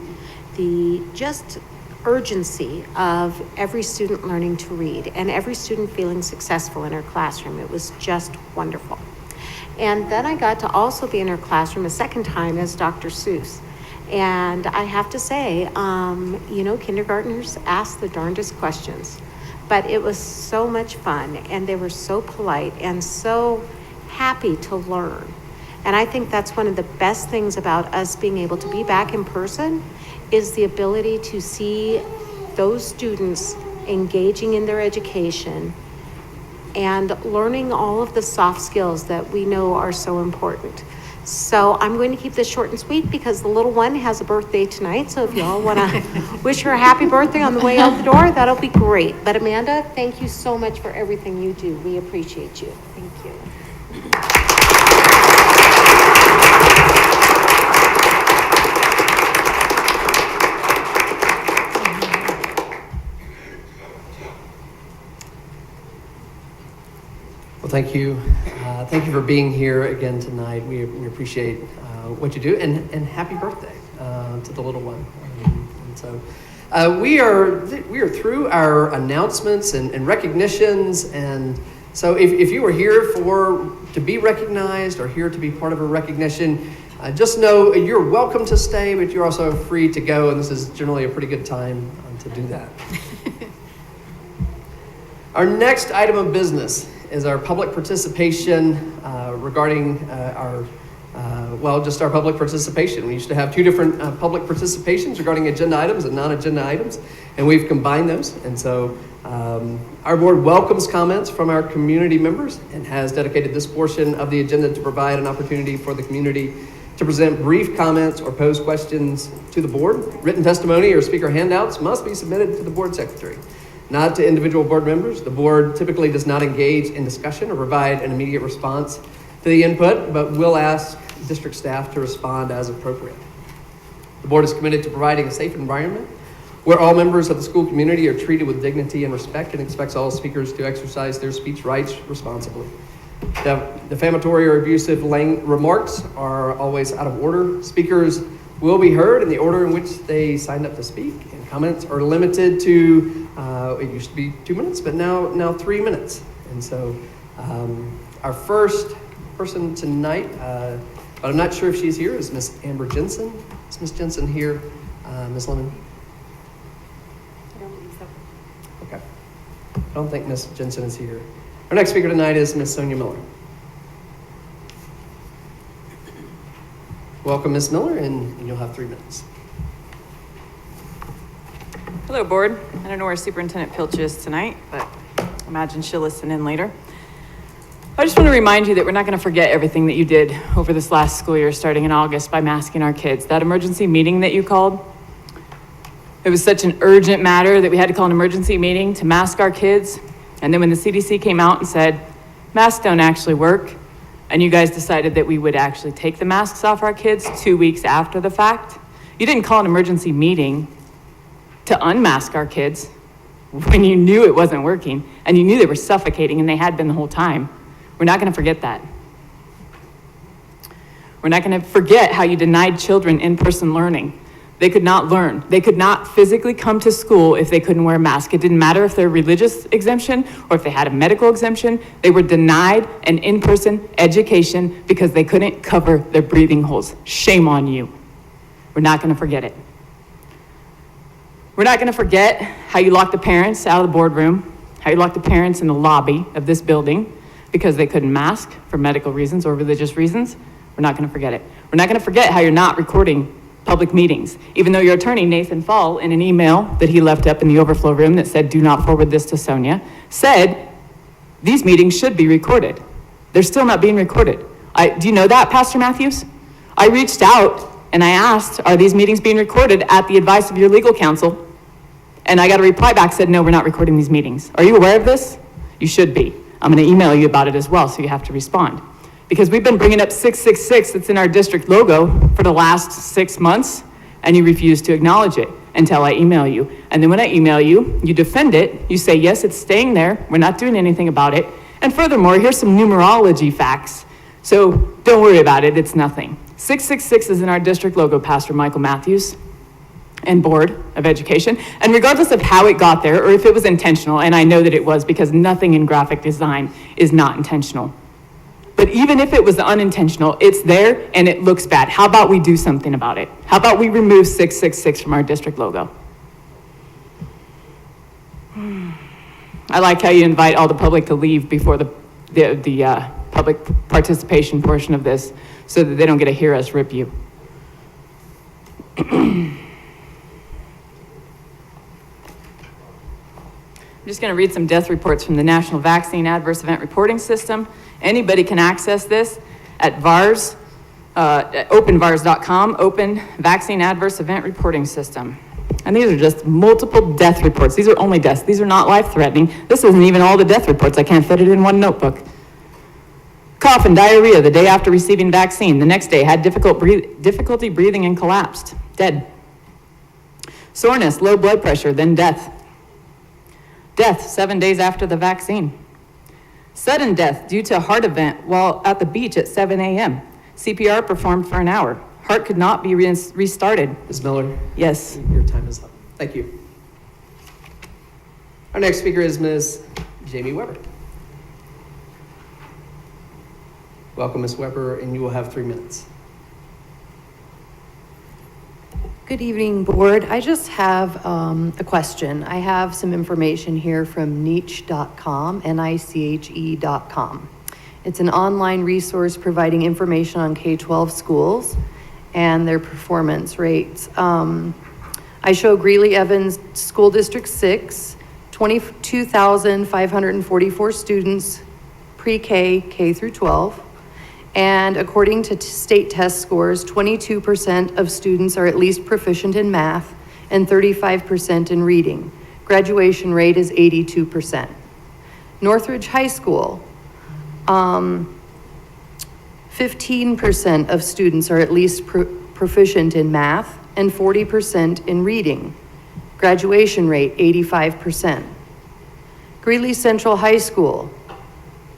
just urgency of every student learning to read and every student feeling successful in her classroom. It was just wonderful. And then I got to also be in her classroom a second time as Dr. Seuss. And I have to say, kindergartners ask the darndest questions, but it was so much fun and they were so polite and so happy to learn. And I think that's one of the best things about us being able to be back in person is the ability to see those students engaging in their education and learning all of the soft skills that we know are so important. So I'm going to keep this short and sweet because the little one has a birthday tonight. So if y'all want to wish her a happy birthday on the way out the door, that'll be great. But Amanda, thank you so much for everything you do. We appreciate you. Thank you. Well, thank you. Thank you for being here again tonight. We appreciate what you do, and happy birthday to the little one. And so we are through our announcements and recognitions, and so if you were here to be recognized or here to be part of a recognition, just know you're welcome to stay, but you're also free to go, and this is generally a pretty good time to do that. Our next item of business is our public participation regarding our public participation. We used to have two different public participations regarding agenda items and non-agenda items, and we've combined those. And so our board welcomes comments from our community members and has dedicated this portion of the agenda to provide an opportunity for the community to present brief comments or pose questions to the board. Written testimony or speaker handouts must be submitted to the board secretary, not to individual board members. The board typically does not engage in discussion or provide an immediate response to the input, but will ask district staff to respond as appropriate. The board is committed to providing a safe environment where all members of the school community are treated with dignity and respect, and expects all speakers to exercise their speech rights responsibly. Defamatory or abusive remarks are always out of order. Speakers will be heard in the order in which they signed up to speak, and comments are limited to, it used to be 2 minutes, but now 3 minutes. And so our first person tonight, but I'm not sure if she's here, is Miss Amber Jensen. Is Miss Jensen here? Miss Lemon? I don't believe so. Okay. I don't think Miss Jensen is here. Our next speaker tonight is Miss Sonia Miller. Welcome, Miss Miller, and you'll have 3 minutes. Hello, Board. I don't know where Superintendent Pilch is tonight, but I imagine she'll listen in later. I just want to remind you that we're not going to forget everything that you did over this last school year, starting in August, by masking our kids. That emergency meeting that you called, it was such an urgent matter that we had to call an emergency meeting to mask our kids. And then when the CDC came out and said, masks don't actually work, and you guys decided that we would actually take the masks off our kids 2 weeks after the fact, you didn't call an emergency meeting to unmask our kids when you knew it wasn't working, and you knew they were suffocating, and they had been the whole time. We're not going to forget that. We're not going to forget how you denied children in-person learning. They could not learn. They could not physically come to school if they couldn't wear a mask. It didn't matter if they're religious exemption or if they had a medical exemption. They were denied an in-person education because they couldn't cover their breathing holes. Shame on you. We're not going to forget it. We're not going to forget how you locked the parents out of the boardroom, how you locked the parents in the lobby of this building because they couldn't mask for medical reasons or religious reasons. We're not going to forget it. We're not going to forget how you're not recording public meetings, even though your attorney, Nathan Fall, in an email that he left up in the overflow room that said, do not forward this to Sonia, said these meetings should be recorded. They're still not being recorded. Do you know that, Pastor Matthews? I reached out and I asked, are these meetings being recorded at the advice of your legal counsel? And I got a reply back, said, no, we're not recording these meetings. Are you aware of this? You should be. I'm going to email you about it as well, so you have to respond. Because we've been bringing up 666 that's in our district logo for the last 6 months, and you refuse to acknowledge it until I email you. And then when I email you, you defend it. You say, yes, it's staying there. We're not doing anything about it. And furthermore, here's some numerology facts. So don't worry about it. It's nothing. 666 is in our district logo, Pastor Michael Matthews and Board of Education. And regardless of how it got there or if it was intentional, and I know that it was because nothing in graphic design is not intentional. But even if it was unintentional, it's there and it looks bad. How about we do something about it? How about we remove 666 from our district logo? I like how you invite all the public to leave before the public participation portion of this so that they don't get to hear us rip you. I'm just going to read some death reports from the National Vaccine Adverse Event Reporting System. Anybody can access this at VARS, openvars.com, Open Vaccine Adverse Event Reporting System. And these are just multiple death reports. These are only deaths. These are not life-threatening. This isn't even all the death reports. I can't fit it in one notebook. Cough and diarrhea the day after receiving vaccine. The next day had difficulty breathing and collapsed. Dead. Soreness, low blood pressure, then death. Death 7 days after the vaccine. Sudden death due to a heart event while at the beach at 7 a.m. CPR performed for an hour. Heart could not be restarted. Ms. Miller? Yes. Your time is up. Thank you. Our next speaker is Ms. Jamie Weber. Welcome, Ms. Weber, and you will have 3 minutes. Good evening, Board. I just have a question. I have some information here from niche.com, N-I-C-H-E.com. It's an online resource providing information on K-12 schools and their performance rates. I show Greeley Evans School District 6, 22,544 students, pre-K, K through 12. And according to state test scores, 22% of students are at least proficient in math and 35% in reading. Graduation rate is 82%. Northridge High School, 15% of students are at least proficient in math and 40% in reading. Graduation rate, 85%. Greeley Central High School,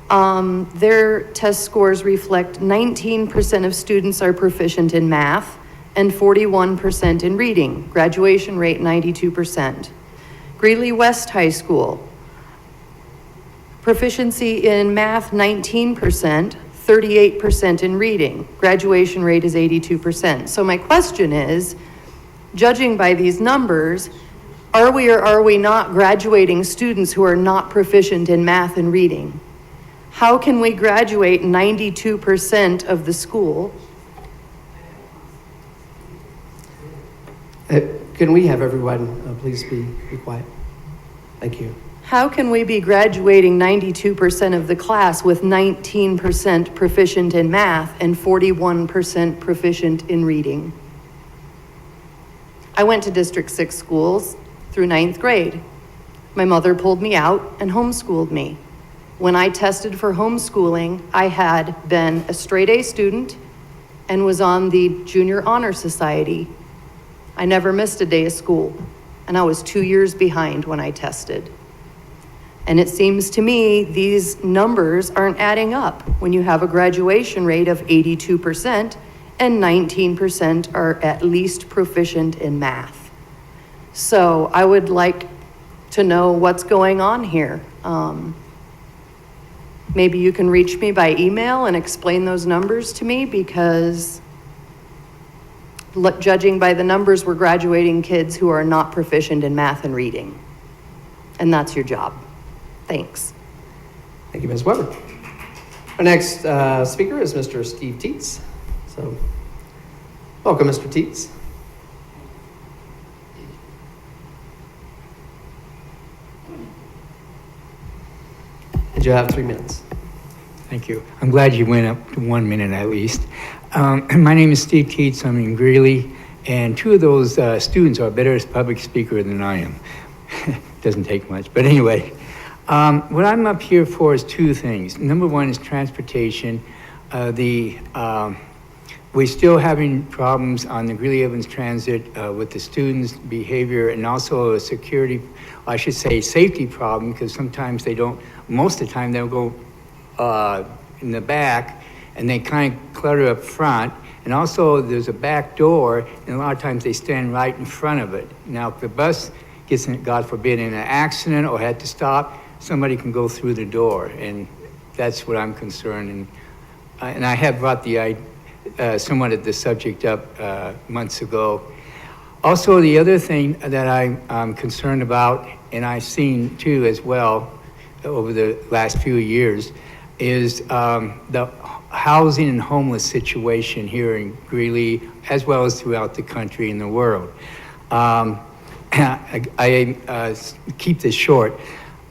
their test scores reflect 19% of students are proficient in math and 41% in reading. Graduation rate 92%. Greeley West High School, proficiency in math 19%, 38% in reading. Graduation rate is 82%. So my question is, judging by these numbers, are we or are we not graduating students who are not proficient in math and reading? How can we graduate 92% of the school? Can we have everyone please be quiet? Thank you. How can we be graduating 92% of the class with 19% proficient in math and 41% proficient in reading? I went to District 6 schools through 9th grade. My mother pulled me out and homeschooled me. When I tested for homeschooling, I had been a straight A student and was on the Junior Honor Society. I never missed a day of school, and I was 2 years behind when I tested. And it seems to me these numbers aren't adding up when you have a graduation rate of 82% and 19% are at least proficient in math. So I would like to know what's going on here. Maybe you can reach me by email and explain those numbers to me, because judging by the numbers, we're graduating kids who are not proficient in math and reading. And that's your job. Thanks. Thank you, Ms. Weber. Our next speaker is Mr. Steve Teats. So, welcome, Mr. Teats. And you have 3 minutes. Thank you. I'm glad you went up to 1 minute at least. My name is Steve Teats. I'm in Greeley, and 2 of those students are better as public speaker than I am. Doesn't take much, but anyway. What I'm up here for is 2 things. Number 1 is transportation. We're still having problems on the Greeley-Evans Transit with the students' behavior, and also a security, I should say safety problem, because sometimes they don't, most of the time they'll go in the back and they kind of clutter up front. And also there's a back door, and a lot of times they stand right in front of it. Now, if the bus gets in, God forbid, in an accident or had to stop, somebody can go through the door, and that's what I'm concerned. And I have brought the somewhat of the subject up months ago. Also, the other thing that I'm concerned about, and I've seen too as well over the last few years, is the housing and homeless situation here in Greeley, as well as throughout the country and the world. I keep this short,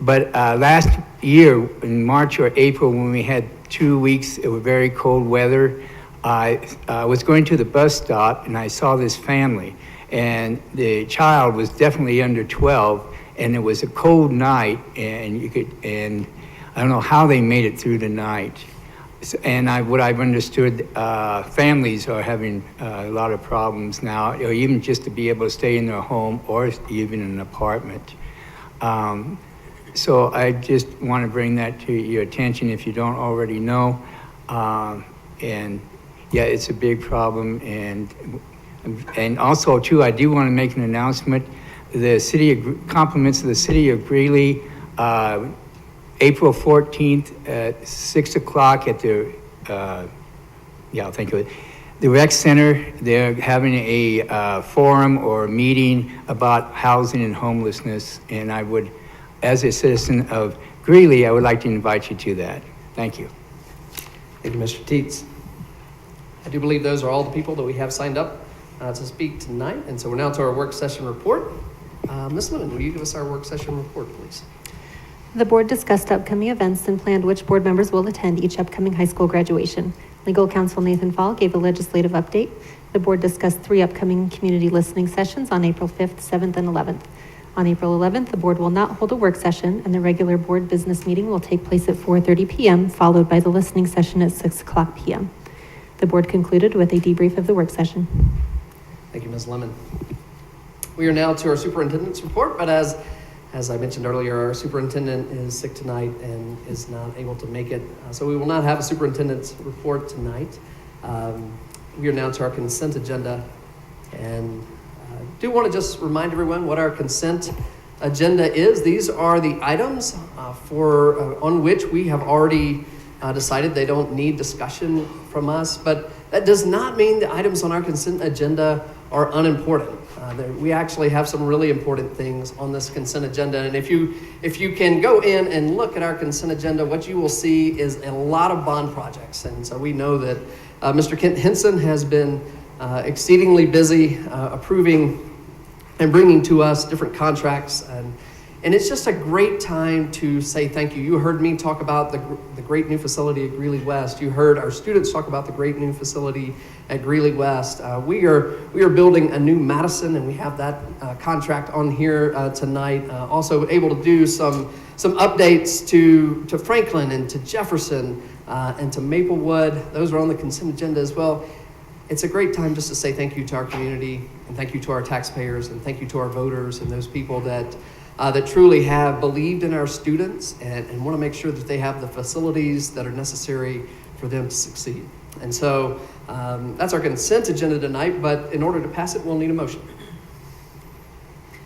but last year in March or April, when we had 2 weeks of very cold weather, I was going to the bus stop and I saw this family, and the child was definitely under 12, and it was a cold night, and I don't know how they made it through the night. And what I've understood, families are having a lot of problems now, or even just to be able to stay in their home or even an apartment. So I just want to bring that to your attention if you don't already know. And yeah, it's a big problem. And also too, I do want to make an announcement. The compliments of the city of Greeley, April 14th at 6 o'clock at the, I'll think of it, the rec center. They're having a forum or meeting about housing and homelessness, and I would, as a citizen of Greeley, I would like to invite you to that. Thank you. Thank you, Mr. Teats. I do believe those are all the people that we have signed up to speak tonight, and so we're now to our work session report. Ms. Lemon, will you give us our work session report, please? The board discussed upcoming events and planned which board members will attend each upcoming high school graduation. Legal counsel Nathan Fall gave a legislative update. The board discussed 3 upcoming community listening sessions on April 5th, 7th, and 11th. On April 11th, the board will not hold a work session, and the regular board business meeting will take place at 4:30 p.m., followed by the listening session at 6 o'clock p.m. The board concluded with a debrief of the work session. Thank you, Ms. Lemon. We are now to our superintendent's report, but as I mentioned earlier, our superintendent is sick tonight and is not able to make it. So we will not have a superintendent's report tonight. We are now to our consent agenda And I do want to just remind everyone what our consent agenda is. These are the items on which we have already decided they don't need discussion from us, but that does not mean the items on our consent agenda are unimportant. We actually have some really important things on this consent agenda, and if you can go in and look at our consent agenda, what you will see is a lot of bond projects. And so we know that Mr. Kent Henson has been exceedingly busy approving and bringing to us different contracts, and it's just a great time to say thank you. You heard me talk about the great new facility at Greeley West. You heard our students talk about the great new facility at Greeley West. We are building a new Madison, and we have that contract on here tonight. Also able to do some updates to Franklin and to Jefferson and to Maplewood. Those are on the consent agenda as well. It's a great time just to say thank you to our community, and thank you to our taxpayers, and thank you to our voters and those people that truly have believed in our students and want to make sure that they have the facilities that are necessary for them to succeed. And so that's our consent agenda tonight, but in order to pass it, we'll need a motion.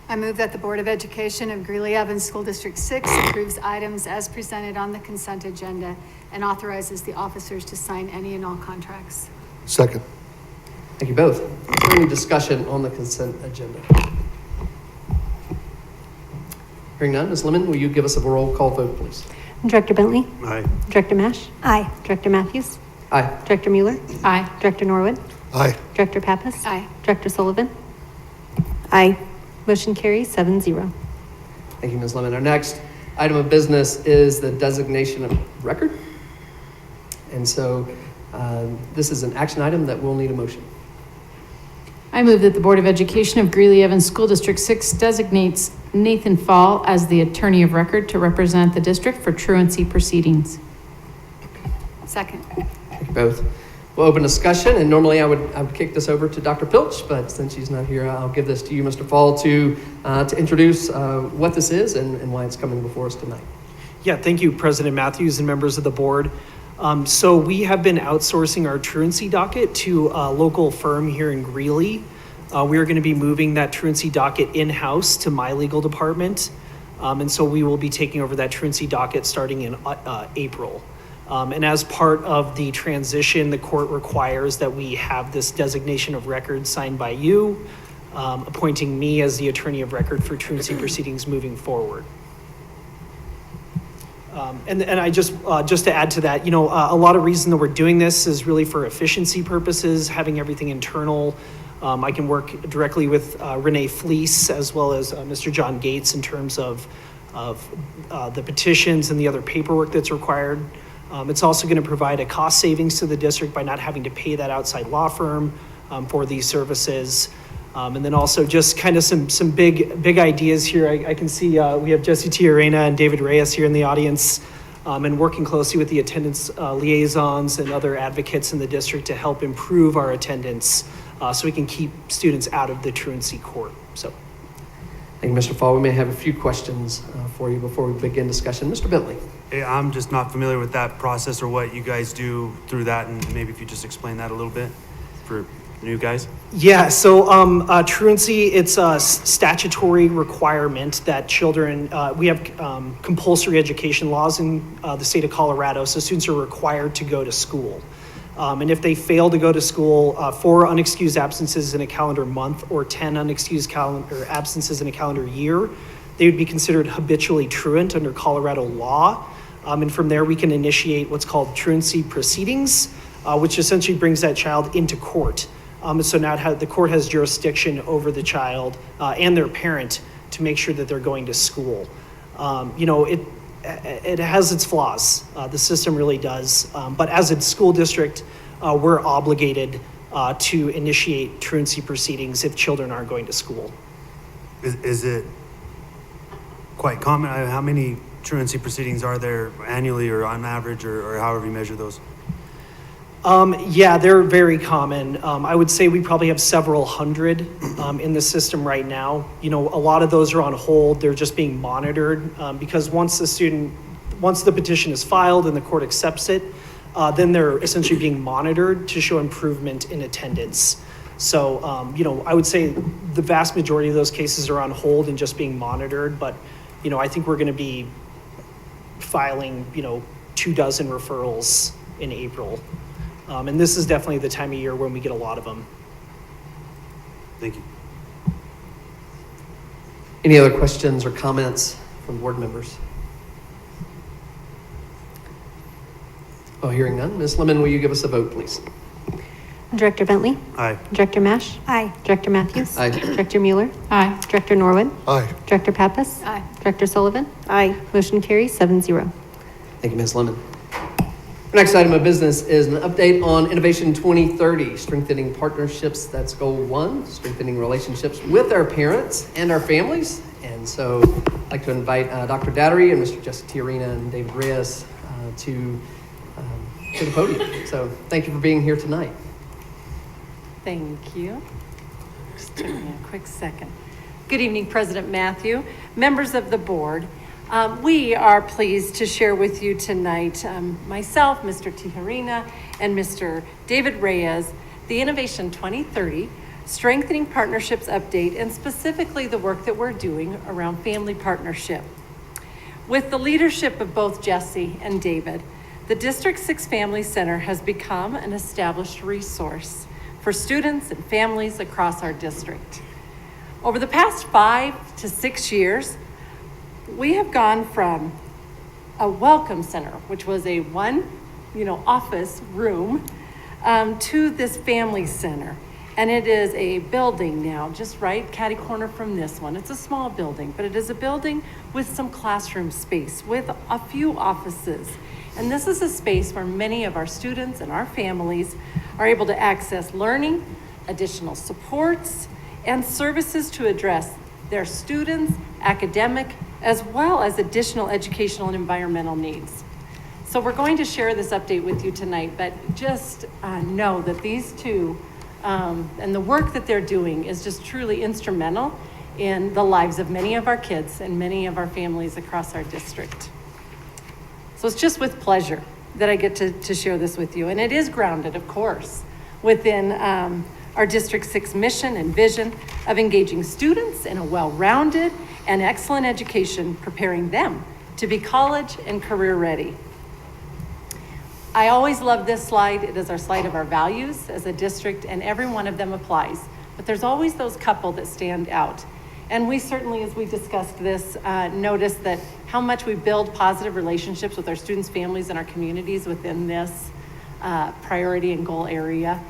I move that the Board of Education of Greeley Evans School District 6 approves items as presented on the consent agenda and authorizes the officers to sign any and all contracts. Second. Thank you both. Is there any discussion on the consent agenda? Hearing none, Ms. Lemon, will you give us a roll call vote, please? Director Bentley? Aye. Director Mash? Aye. Director Matthews? Aye. Director Mueller? Aye. Director Norwood? Aye. Director Pappas? Aye. Director Sullivan? Aye. Motion carries 7-0. Thank you, Ms. Lemon. Our next item of business is the designation of record. And so this is an action item that will need a motion. I move that the Board of Education of Greeley Evans School District 6 designates Nathan Fall as the attorney of record to represent the district for truancy proceedings. Second. Thank you both. We'll open discussion, and normally I would kick this over to Dr. Pilch, but since she's not here, I'll give this to you, Mr. Fall, to introduce what this is and why it's coming before us tonight. Yeah, thank you, President Matthews and members of the board. So we have been outsourcing our truancy docket to a local firm here in Greeley. We are going to be moving that truancy docket in-house to my legal department. And so we will be taking over that truancy docket starting in April. And as part of the transition, the court requires that we have this designation of record signed by you, appointing me as the attorney of record for truancy proceedings moving forward. And I just to add to that, a lot of reason that we're doing this is really for efficiency purposes, having everything internal. I can work directly with Renee Fleece as well as Mr. John Gates in terms of the petitions and the other paperwork that's required. It's also going to provide a cost savings to the district by not having to pay that outside law firm for these services. And then also just kind of some big ideas here. I can see we have Jesse Tiarena and David Reyes here in the audience, and working closely with the attendance liaisons and other advocates in the district to help improve our attendance so we can keep students out of the truancy court. So, thank you, Mr. Fall. We may have a few questions for you before we begin discussion. Mr. Bentley. Hey, I'm just not familiar with that process or what you guys do through that, and maybe if you just explain that a little bit for new guys. Yeah, so truancy, it's a statutory requirement that children, we have compulsory education laws in the state of Colorado, so students are required to go to school. And if they fail to go to school, 4 unexcused absences in a calendar month or 10 unexcused absences in a calendar year, they would be considered habitually truant under Colorado law. And from there, we can initiate what's called truancy proceedings, which essentially brings that child into court. So now the court has jurisdiction over the child and their parent to make sure that they're going to school. It has its flaws. The system really does. But as a school district, we're obligated to initiate truancy proceedings if children aren't going to school. Is it quite common? How many truancy proceedings are there annually or on average or however you measure those? Yeah, they're very common. I would say we probably have several hundred in the system right now. A lot of those are on hold. They're just being monitored because once the petition is filed and the court accepts it, then they're essentially being monitored to show improvement in attendance. So, you know, I would say the vast majority of those cases are on hold and just being monitored, but, you know, I think we're going to be filing, you know, 24 referrals in April. And this is definitely the time of year when we get a lot of them. Thank you. Any other questions or comments from board members? Oh, hearing none. Ms. Lemon, will you give us a vote, please? Director Bentley? Aye. Director Mash? Aye. Director Matthews? Aye. Director Mueller? Aye. Director Norwood? Aye. Director Pappas? Aye. Director Sullivan? Aye. Motion carries 7-0. Thank you, Ms. Lemon. Our next item of business is an update on Innovation 2030, strengthening partnerships. That's goal 1, strengthening relationships with our parents and our families. And so I'd like to invite Dr. Dattery and Mr. Jesse Tiarina and David Reyes to the podium. So thank you for being here tonight. Thank you. Just give me a quick second. Good evening, President Matthew, members of the board. We are pleased to share with you tonight, myself, Mr. Tiarina, and Mr. David Reyes, the Innovation 2030 Strengthening Partnerships Update, and specifically the work that we're doing around family partnership. With the leadership of both Jesse and David, the District 6 Family Center has become an established resource for students and families across our district. Over the past 5 to 6 years, we have gone from a welcome center, which was a office room, to this family center. And it is a building now, just right catty corner from this one. It's a small building, but it is a building with some classroom space, with a few offices. And this is a space where many of our students and our families are able to access learning, additional supports, and services to address their students' academic, as well as additional educational and environmental needs. So we're going to share this update with you tonight, but just know that these two and the work that they're doing is just truly instrumental in the lives of many of our kids and many of our families across our district. So it's just with pleasure that I get to share this with you. And it is grounded, of course, within our District 6 mission and vision of engaging students in a well-rounded and excellent education, preparing them to be college and career ready. I always love this slide. It is our slide of our values as a district, and every one of them applies. But there's always those couple that stand out. And we certainly, as we discussed this, noticed that how much we build positive relationships with our students, families, and our communities within this priority and goal area.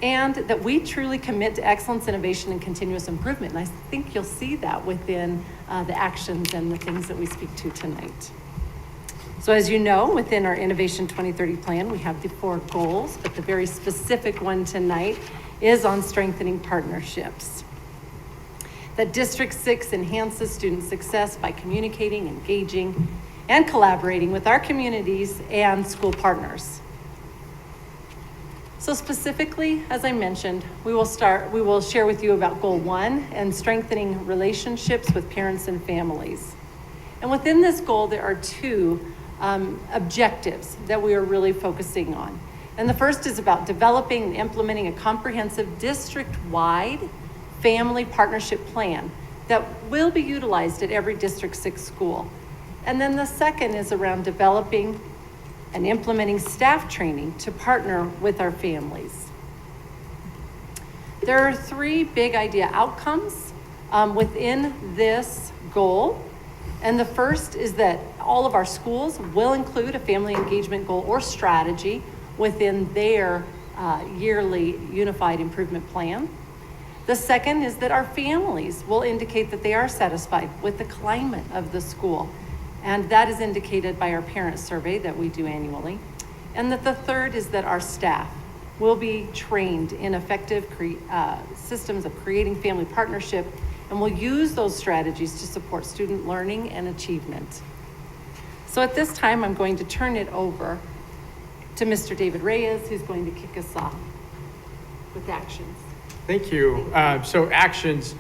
And that we truly commit to excellence, innovation, and continuous improvement. And I think you'll see that within the actions and the things that we speak to tonight. So as you know, within our Innovation 2030 plan, we have the 4 goals, but the very specific one tonight is on strengthening partnerships. That District 6 enhances student success by communicating, engaging, and collaborating with our communities and school partners. So specifically, as I mentioned, we will share with you about goal 1 and strengthening relationships with parents and families. And within this goal, there are 2 objectives that we are really focusing on. And the first is about developing and implementing a comprehensive district-wide family partnership plan that will be utilized at every District 6 school. And then the second is around developing and implementing staff training to partner with our families. There are 3 big idea outcomes within this goal. And the first is that all of our schools will include a family engagement goal or strategy within their yearly unified improvement plan. The second is that our families will indicate that they are satisfied with the climate of the school. And that is indicated by our parent survey that we do annually. And that the third is that our staff will be trained in effective systems of creating family partnership, and will use those strategies to support student learning and achievement. So at this time, I'm going to turn it over to Mr. David Reyes, who's going to kick us off with actions. Thank you. So actions,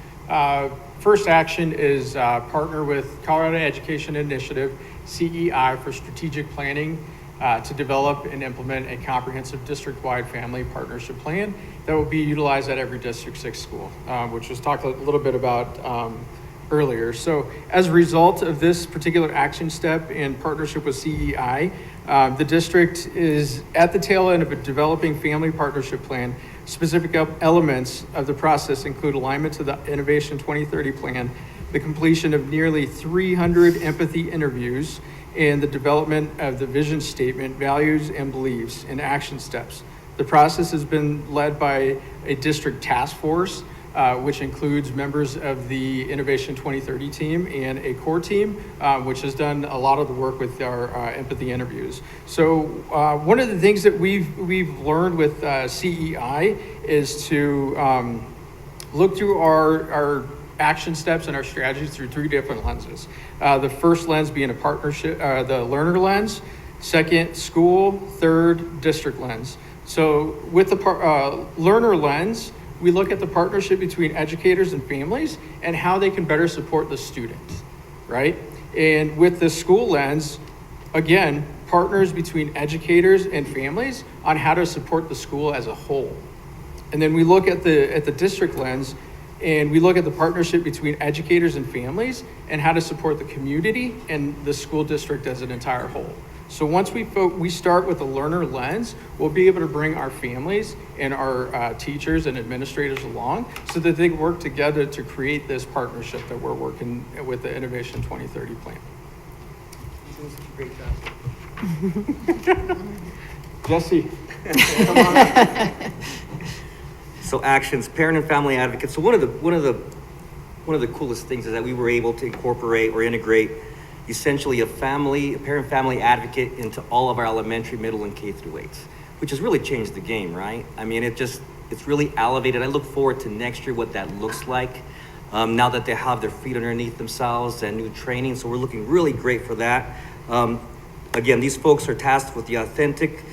first action is partner with Colorado Education Initiative, CEI, for strategic planning to develop and implement a comprehensive district-wide family partnership plan that will be utilized at every District 6 school, which was talked a little bit about earlier. So as a result of this particular action step in partnership with CEI, the district is at the tail end of a developing family partnership plan. Specific elements of the process include alignment to the Innovation 2030 plan, the completion of nearly 300 empathy interviews, and the development of the vision statement, values and beliefs, and action steps. The process has been led by a district task force, which includes members of the Innovation 2030 team and a core team, which has done a lot of the work with our empathy interviews. So one of the things that we've learned with CEI is to look through our action steps and our strategies through 3 different lenses. The first lens being a partnership, the learner lens, second, school, third, district lens. So with the learner lens, we look at the partnership between educators and families and how they can better support the student, right? And with the school lens, again, partners between educators and families on how to support the school as a whole. And then we look at the district lens, and we look at the partnership between educators and families and how to support the community and the school district as an entire whole. So once we start with the learner lens, we'll be able to bring our families and our teachers and administrators along so that they can work together to create this partnership that we're working with the Innovation 2030 plan. Great job. Jesse. Come on. So actions, parent and family advocates. So one of the coolest things is that we were able to incorporate or integrate essentially a parent-family advocate into all of our elementary, middle, and K through 8s, which has really changed the game, right? I mean, it's really elevated. I look forward to next year what that looks like now that they have their feet underneath themselves and new training. So we're looking really great for that. Again, these folks are tasked with the authentic,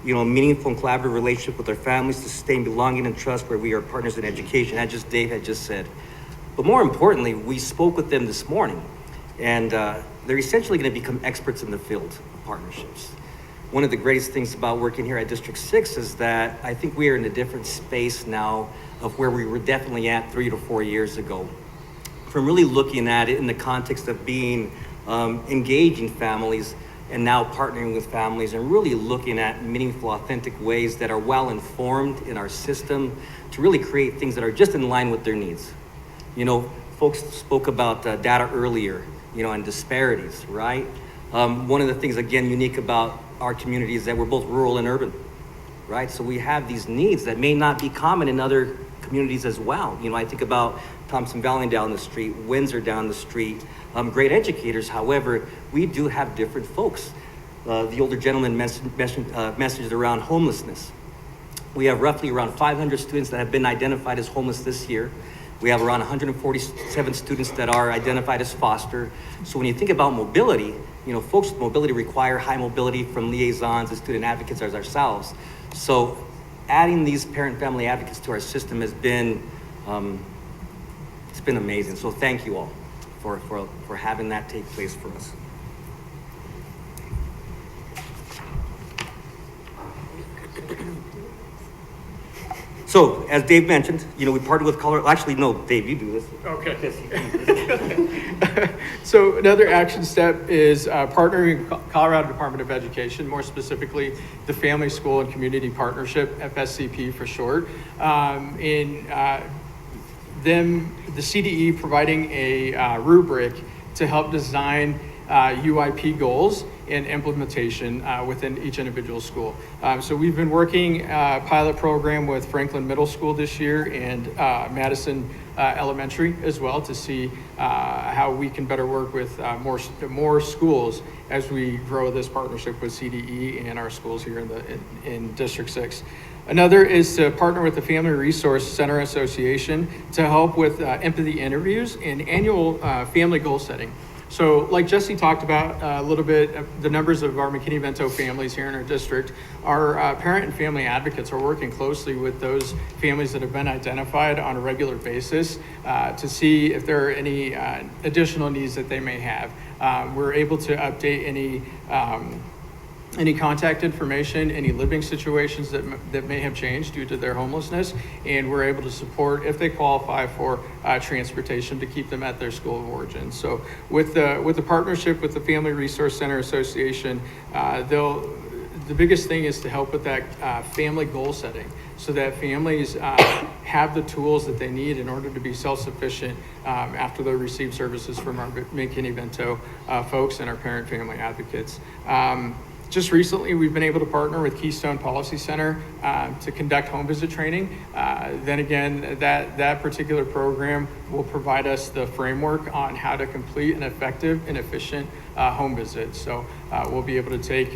meaningful and collaborative relationship with their families to sustain belonging and trust where we are partners in education, as Dave had just said. But more importantly, we spoke with them this morning, and they're essentially going to become experts in the field of partnerships. One of the greatest things about working here at District 6 is that I think we are in a different space now of where we were definitely at 3 to 4 years ago. From really looking at it in the context of being engaging families and now partnering with families and really looking at meaningful, authentic ways that are well informed in our system to really create things that are just in line with their needs. Folks spoke about data earlier, and disparities, right? One of the things, again, unique about our community is that we're both rural and urban, right? So we have these needs that may not be common in other communities as well. I think about Thompson Valley down the street, Windsor down the street, great educators. However, we do have different folks. The older gentleman messaged around homelessness. We have roughly around 500 students that have been identified as homeless this year. We have around 147 students that are identified as foster. So when you think about mobility, folks with mobility require high mobility from liaisons and student advocates as ourselves. So adding these parent-family advocates to our system has been, it's been amazing. So thank you all for having that take place for us. So, as Dave mentioned, we partnered with Colorado. Actually, no, Dave, you do this. Okay. So another action step is partnering with Colorado Department of Education, more specifically the Family, School, and Community Partnership, FSCP for short. The CDE providing a rubric to help design UIP goals and implementation within each individual school. So we've been working a pilot program with Franklin Middle School this year and Madison Elementary as well to see how we can better work with more schools as we grow this partnership with CDE and our schools here in District 6. Another is to partner with the Family Resource Center Association to help with empathy interviews and annual family goal setting. So like Jesse talked about a little bit, the numbers of our McKinney-Vento families here in our district, our parent and family advocates are working closely with those families that have been identified on a regular basis to see if there are any additional needs that they may have. We're able to update any any contact information, any living situations that may have changed due to their homelessness, and we're able to support, if they qualify for transportation, to keep them at their school of origin. So with the partnership with the Family Resource Center Association, the biggest thing is to help with that family goal setting, so that families have the tools that they need in order to be self-sufficient after they receive services from our McKinney-Vento folks and our parent family advocates. Just recently, we've been able to partner with Keystone Policy Center to conduct home visit training. Then again, that particular program will provide us the framework on how to complete an effective and efficient home visit. So we'll be able to take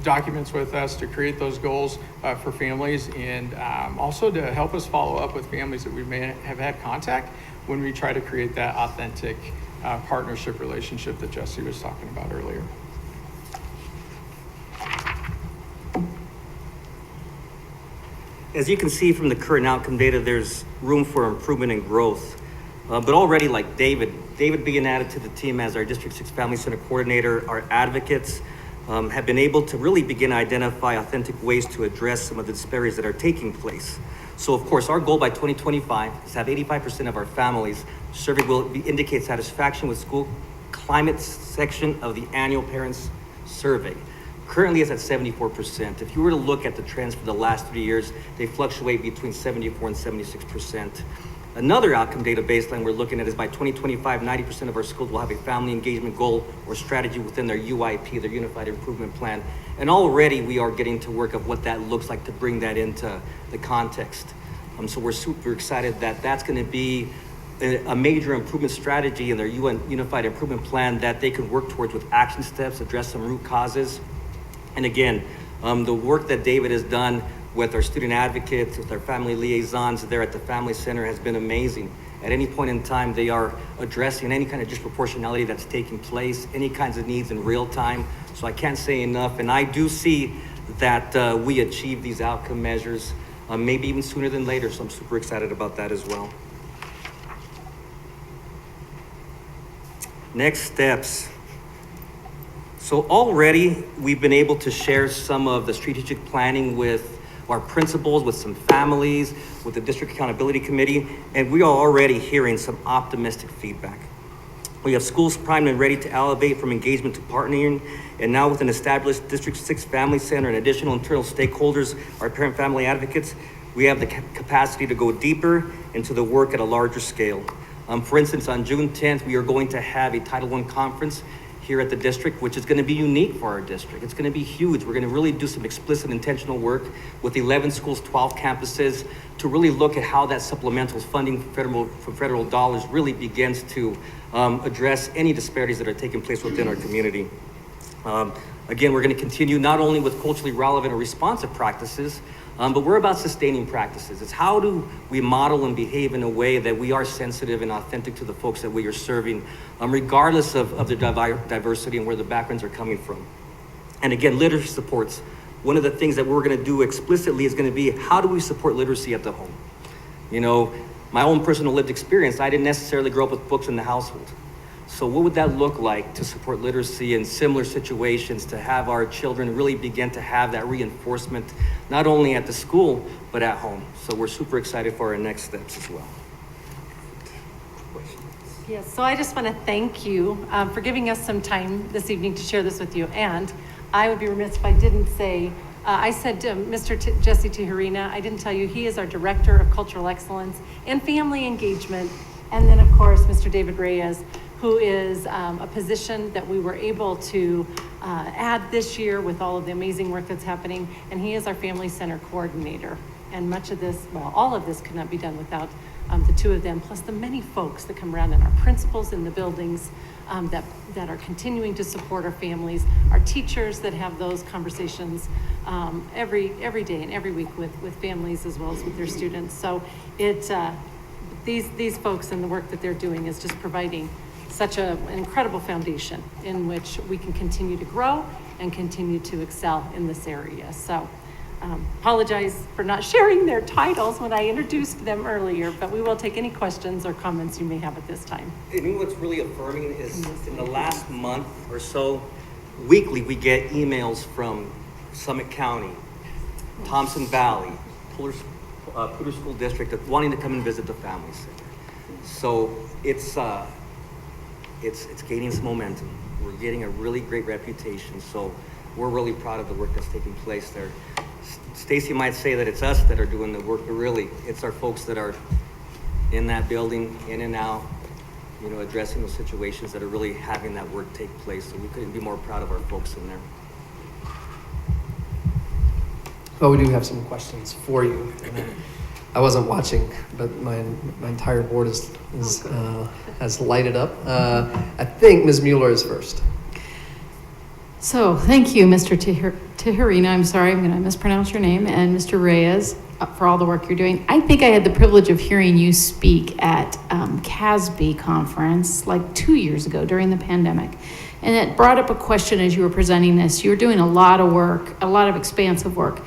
documents with us to create those goals for families, and also to help us follow up with families that we may have had contact when we try to create that authentic partnership relationship that Jesse was talking about earlier. As you can see from the current outcome data, there's room for improvement and growth. But already, like David being added to the team as our District 6 Family Center Coordinator, our advocates have been able to really begin to identify authentic ways to address some of the disparities that are taking place. So of course, our goal by 2025 is to have 85% of our families. Survey will indicate satisfaction with school climate section of the annual parents survey. Currently it's at 74%. If you were to look at the trends for the last 3 years, they fluctuate between 74 and 76%. Another outcome data baseline we're looking at is by 2025, 90% of our schools will have a family engagement goal or strategy within their UIP, their Unified Improvement Plan. And already we are getting to work of what that looks like to bring that into the context. So we're super excited that that's going to be a major improvement strategy in their Unified Improvement Plan that they can work towards with action steps, address some root causes. And again, the work that David has done with our student advocates, with our family liaisons there at the Family Center has been amazing. At any point in time, they are addressing any kind of disproportionality that's taking place, any kinds of needs in real time. So I can't say enough. And I do see that we achieve these outcome measures, maybe even sooner than later. So I'm super excited about that as well. Next steps. So already we've been able to share some of the strategic planning with our principals, with some families, with the District Accountability Committee, and we are already hearing some optimistic feedback. We have schools primed and ready to elevate from engagement to partnering, and now with an established District 6 Family Center and additional internal stakeholders, our parent family advocates, we have the capacity to go deeper into the work at a larger scale. For instance, on June 10th, we are going to have a Title I conference here at the district, which is going to be unique for our district. It's going to be huge. We're going to really do some explicit intentional work with 11 schools, 12 campuses, to really look at how that supplemental funding from federal dollars really begins to address any disparities that are taking place within our community. Again, we're going to continue not only with culturally relevant or responsive practices, but we're about sustaining practices. It's how do we model and behave in a way that we are sensitive and authentic to the folks that we are serving, regardless of their diversity and where the backgrounds are coming from. And again, literacy supports. One of the things that we're going to do explicitly is going to be, how do we support literacy at the home? You know, my own personal lived experience, I didn't necessarily grow up with books in the household. So what would that look like to support literacy in similar situations, to have our children really begin to have that reinforcement, not only at the school, but at home? So we're super excited for our next steps as well. Yes, so I just want to thank you for giving us some time this evening to share this with you. And I would be remiss if I didn't say, I said to Mr. Jesse Tijerina, I didn't tell you, he is our Director of Cultural Excellence and Family Engagement. And then, of course, Mr. David Reyes, who is a position that we were able to add this year with all of the amazing work that's happening. And he is our Family Center Coordinator. And much of this, well, all of this could not be done without the two of them, plus the many folks that come around, and our principals in the buildings that are continuing to support our families, our teachers that have those conversations every day and every week with families as well as with their students. So these folks and the work that they're doing is just providing such an incredible foundation in which we can continue to grow and continue to excel in this area. So apologize for not sharing their titles when I introduced them earlier, but we will take any questions or comments you may have at this time. I mean, what's really affirming is in the last month or so, weekly we get emails from Summit County, Thompson Valley, Poudre School District wanting to come and visit the family center. So it's gaining some momentum. We're getting a really great reputation. So we're really proud of the work that's taking place there. Stacy might say that it's us that are doing the work, but really it's our folks that are in that building, in and out, you know, addressing those situations that are really having that work take place. So we couldn't be more proud of our folks in there. Well, we do have some questions for you. I wasn't watching, but my entire board has lighted up. I think Ms. Mueller is first. So, thank you, Mr. Tijerina, I'm sorry, I'm going to mispronounce your name, and Mr. Reyes for all the work you're doing. I think I had the privilege of hearing you speak at CASB conference like 2 years ago during the pandemic. And it brought up a question as you were presenting this. You were doing a lot of work, a lot of expansive work.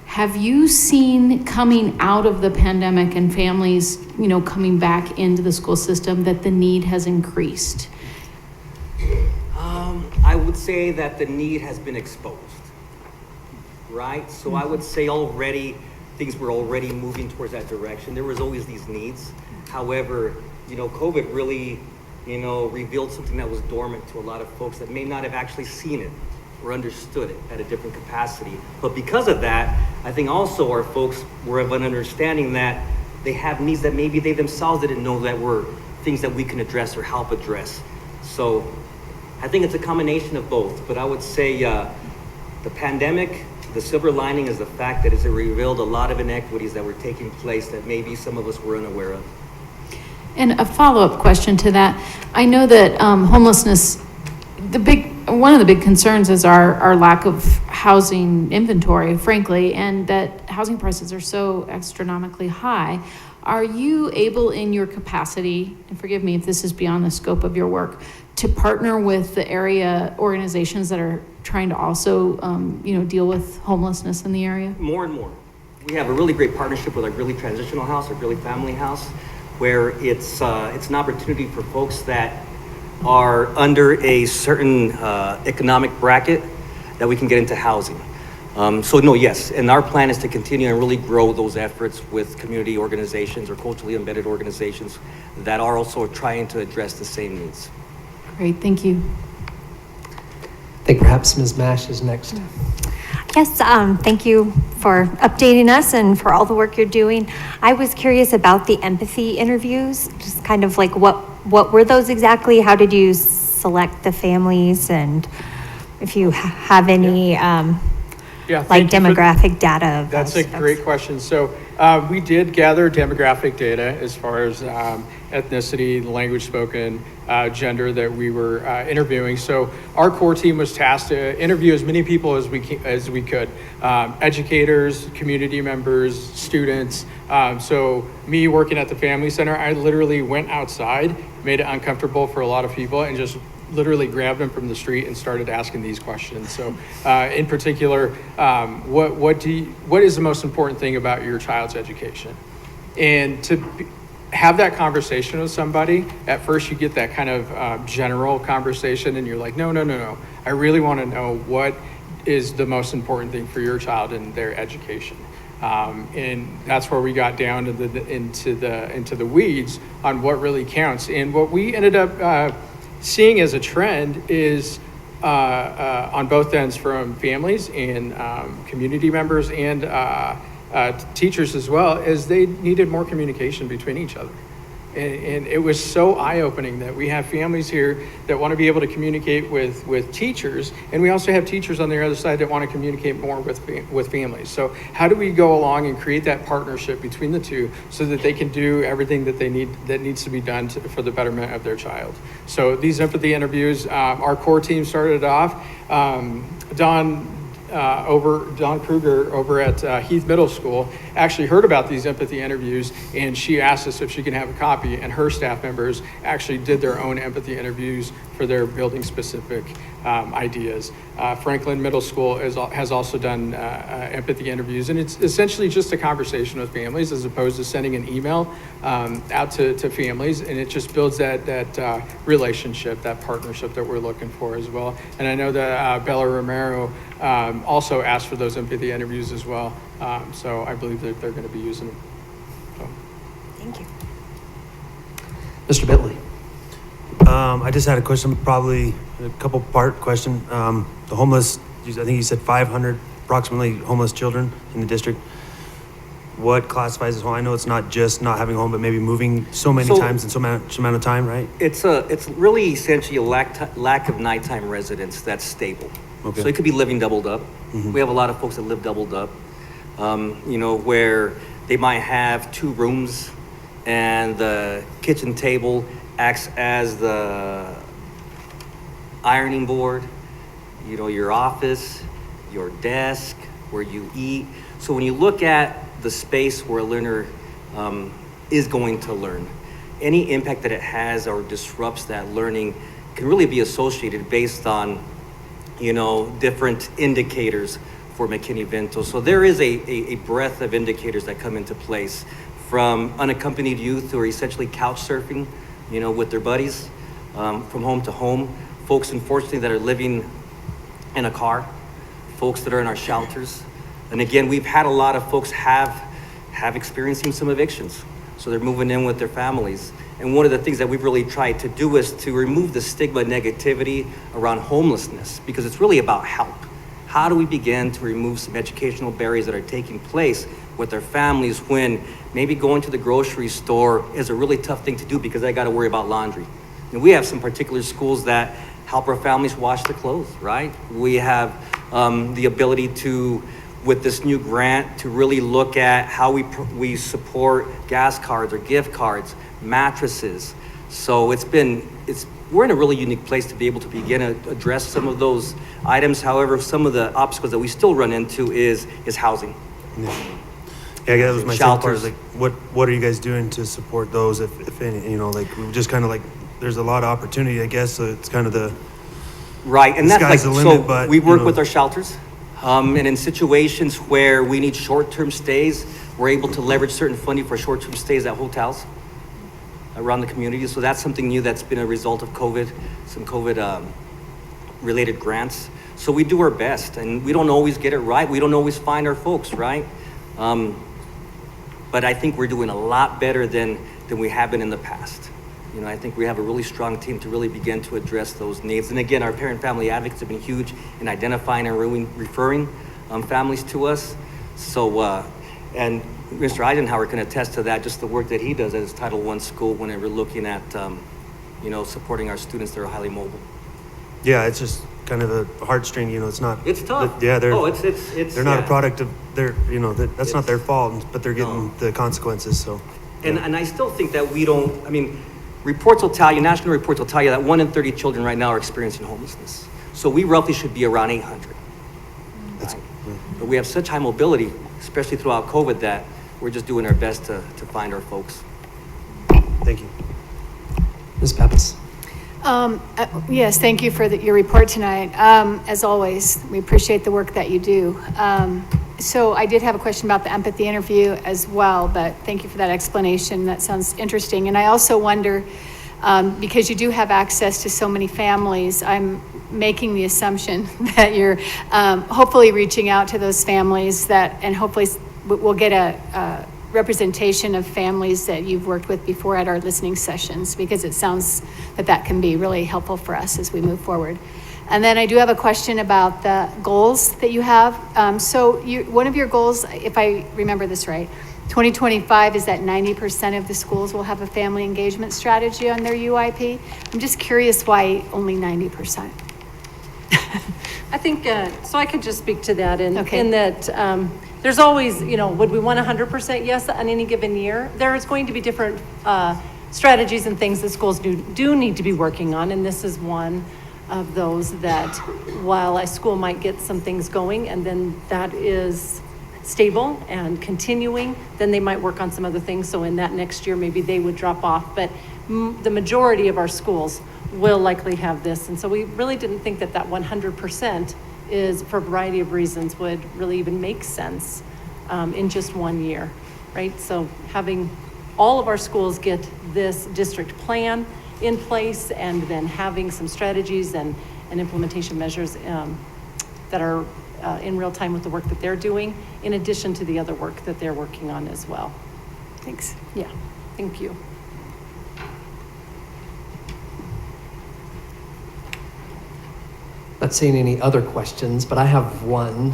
Have you seen coming out of the pandemic and families, you know, coming back into the school system that the need has increased? I would say that the need has been exposed, right? So I would say already things were already moving towards that direction. There was always these needs. However, you know, COVID really, you know, revealed something that was dormant to a lot of folks that may not have actually seen it or understood it at a different capacity. But because of that, I think also our folks were of an understanding that they have needs that maybe they themselves didn't know that were things that we can address or help address. So I think it's a combination of both, but I would say the pandemic, the silver lining is the fact that it revealed a lot of inequities that were taking place that maybe some of us were unaware of. And a follow-up question to that. I know that homelessness, one of the big concerns is our lack of housing inventory, frankly, and that housing prices are so astronomically high. Are you able in your capacity, and forgive me if this is beyond the scope of your work, to partner with the area organizations that are trying to also, you know, deal with homelessness in the area? More and more. We have a really great partnership with our Greely Transitional House, our Greely Family House, where it's an opportunity for folks that are under a certain economic bracket that we can get into housing. So no, yes, and our plan is to continue and really grow those efforts with community organizations or culturally embedded organizations that are also trying to address the same needs. Great, thank you. I think perhaps Ms. Mash is next. Yes, thank you for updating us and for all the work you're doing. I was curious about the empathy interviews, just kind of like what were those exactly? How did you select the families? And if you have any like demographic data. That's a great question. So we did gather demographic data as far as ethnicity, language spoken, gender that we were interviewing. So our core team was tasked to interview as many people as we could, educators, community members, students. So me working at the Family Center, I literally went outside, made it uncomfortable for a lot of people, and just literally grabbed them from the street and started asking these questions. So in particular, what is the most important thing about your child's education? And to have that conversation with somebody, at first you get that kind of general conversation and you're like, no. I really want to know what is the most important thing for your child in their education. And that's where we got down into the weeds on what really counts. And what we ended up seeing as a trend is on both ends, from families and community members and teachers as well, is they needed more communication between each other. And it was so eye-opening that we have families here that want to be able to communicate with teachers, and we also have teachers on the other side that want to communicate more with families. So how do we go along and create that partnership between the two so that they can do everything that that needs to be done for the betterment of their child? So these empathy interviews, our core team started off. Don Kruger over at Heath Middle School actually heard about these empathy interviews, and she asked us if she can have a copy, and her staff members actually did their own empathy interviews for their building-specific ideas. Franklin Middle School has also done empathy interviews, and it's essentially just a conversation with families as opposed to sending an email out to families, and it just builds that relationship, that partnership that we're looking for as well. And I know that Bella Romero also asked for those empathy interviews as well, so I believe that they're going to be using them. So. Thank you. Mr. Bentley. I just had a question, probably a couple part question. The homeless, I think you said 500 approximately homeless children in the district. What classifies as home? I know it's not just not having a home, but maybe moving so many times in so much amount of time, right? It's really essentially a lack of nighttime residence that's stable. Okay. So it could be living doubled up. Mhm. We have a lot of folks that live doubled up, where they might have 2 rooms and the kitchen table acts as the ironing board, your office, your desk, where you eat. So when you look at the space where a learner is going to learn, any impact that it has or disrupts that learning can really be associated based on, different indicators for McKinney-Vento. So there is a breadth of indicators that come into place, from unaccompanied youth who are essentially couch surfing, with their buddies, from home to home, folks unfortunately that are living in a car, folks that are in our shelters. And again, we've had a lot of folks have experiencing some evictions. So they're moving in with their families. And one of the things that we've really tried to do is to remove the stigma and negativity around homelessness, because it's really about help. How do we begin to remove some educational barriers that are taking place with their families when maybe going to the grocery store is a really tough thing to do because I got to worry about laundry. And we have some particular schools that help our families wash their clothes, right? We have the ability to, with this new grant, to really look at how we support gas cards or gift cards, mattresses. So we're in a really unique place to be able to begin to address some of those items. However, some of the obstacles that we still run into is housing. Yeah, that was my second part. Shelters. Like, what are you guys doing to support those, if any? Just kind of like, there's a lot of opportunity, I guess. So it's kind of the right, and that's sky's the limit. So but we work with our shelters, and in situations where we need short-term stays, we're able to leverage certain funding for short-term stays at hotels around the community. So that's something new that's been a result of COVID, some COVID-related grants. So we do our best, and we don't always get it right. We don't always find our folks, right? But I think we're doing a lot better than we have been in the past. I think we have a really strong team to really begin to address those needs. And again, our parent family advocates have been huge in identifying and referring families to us. So, and Mr. Eisenhower can attest to that, just the work that he does at his Title I school when we're looking at, supporting our students that are highly mobile. Yeah, it's just kind of a heartstring, it's not. It's tough. Yeah, they're they're not a product of their, that's not their fault, but they're getting the consequences, so. And I still think that reports will tell you, national reports will tell you that 1 in 30 children right now are experiencing homelessness. So we roughly should be around 800. Right? But we have such high mobility, especially throughout COVID, that we're just doing our best to find our folks. Thank you. Ms. Pappas. Yes, thank you for your report tonight. As always, we appreciate the work that you do. So I did have a question about the empathy interview as well, but thank you for that explanation. That sounds interesting. And I also wonder, because you do have access to so many families, I'm making the assumption that you're hopefully reaching out to those families and hopefully we'll get a representation of families that you've worked with before at our listening sessions, because it sounds that can be really helpful for us as we move forward. And then I do have a question about the goals that you have. So one of your goals, if I remember this right, 2025 is that 90% of the schools will have a family engagement strategy on their UIP. I'm just curious why only 90%? I think, so I could just speak to that in that there's always, would we want 100% yes on any given year? There is going to be different strategies and things that schools do need to be working on, and this is one of those that while a school might get some things going and then that is stable and continuing, then they might work on some other things. So in that next year, maybe they would drop off. But the majority of our schools will likely have this. And so we really didn't think that that 100% is, for a variety of reasons, would really even make sense in just 1 year, right? So having all of our schools get this district plan in place and then having some strategies and implementation measures that are in real time with the work that they're doing, in addition to the other work that they're working on as well. Thanks. Yeah, thank you. Not seeing any other questions, but I have one.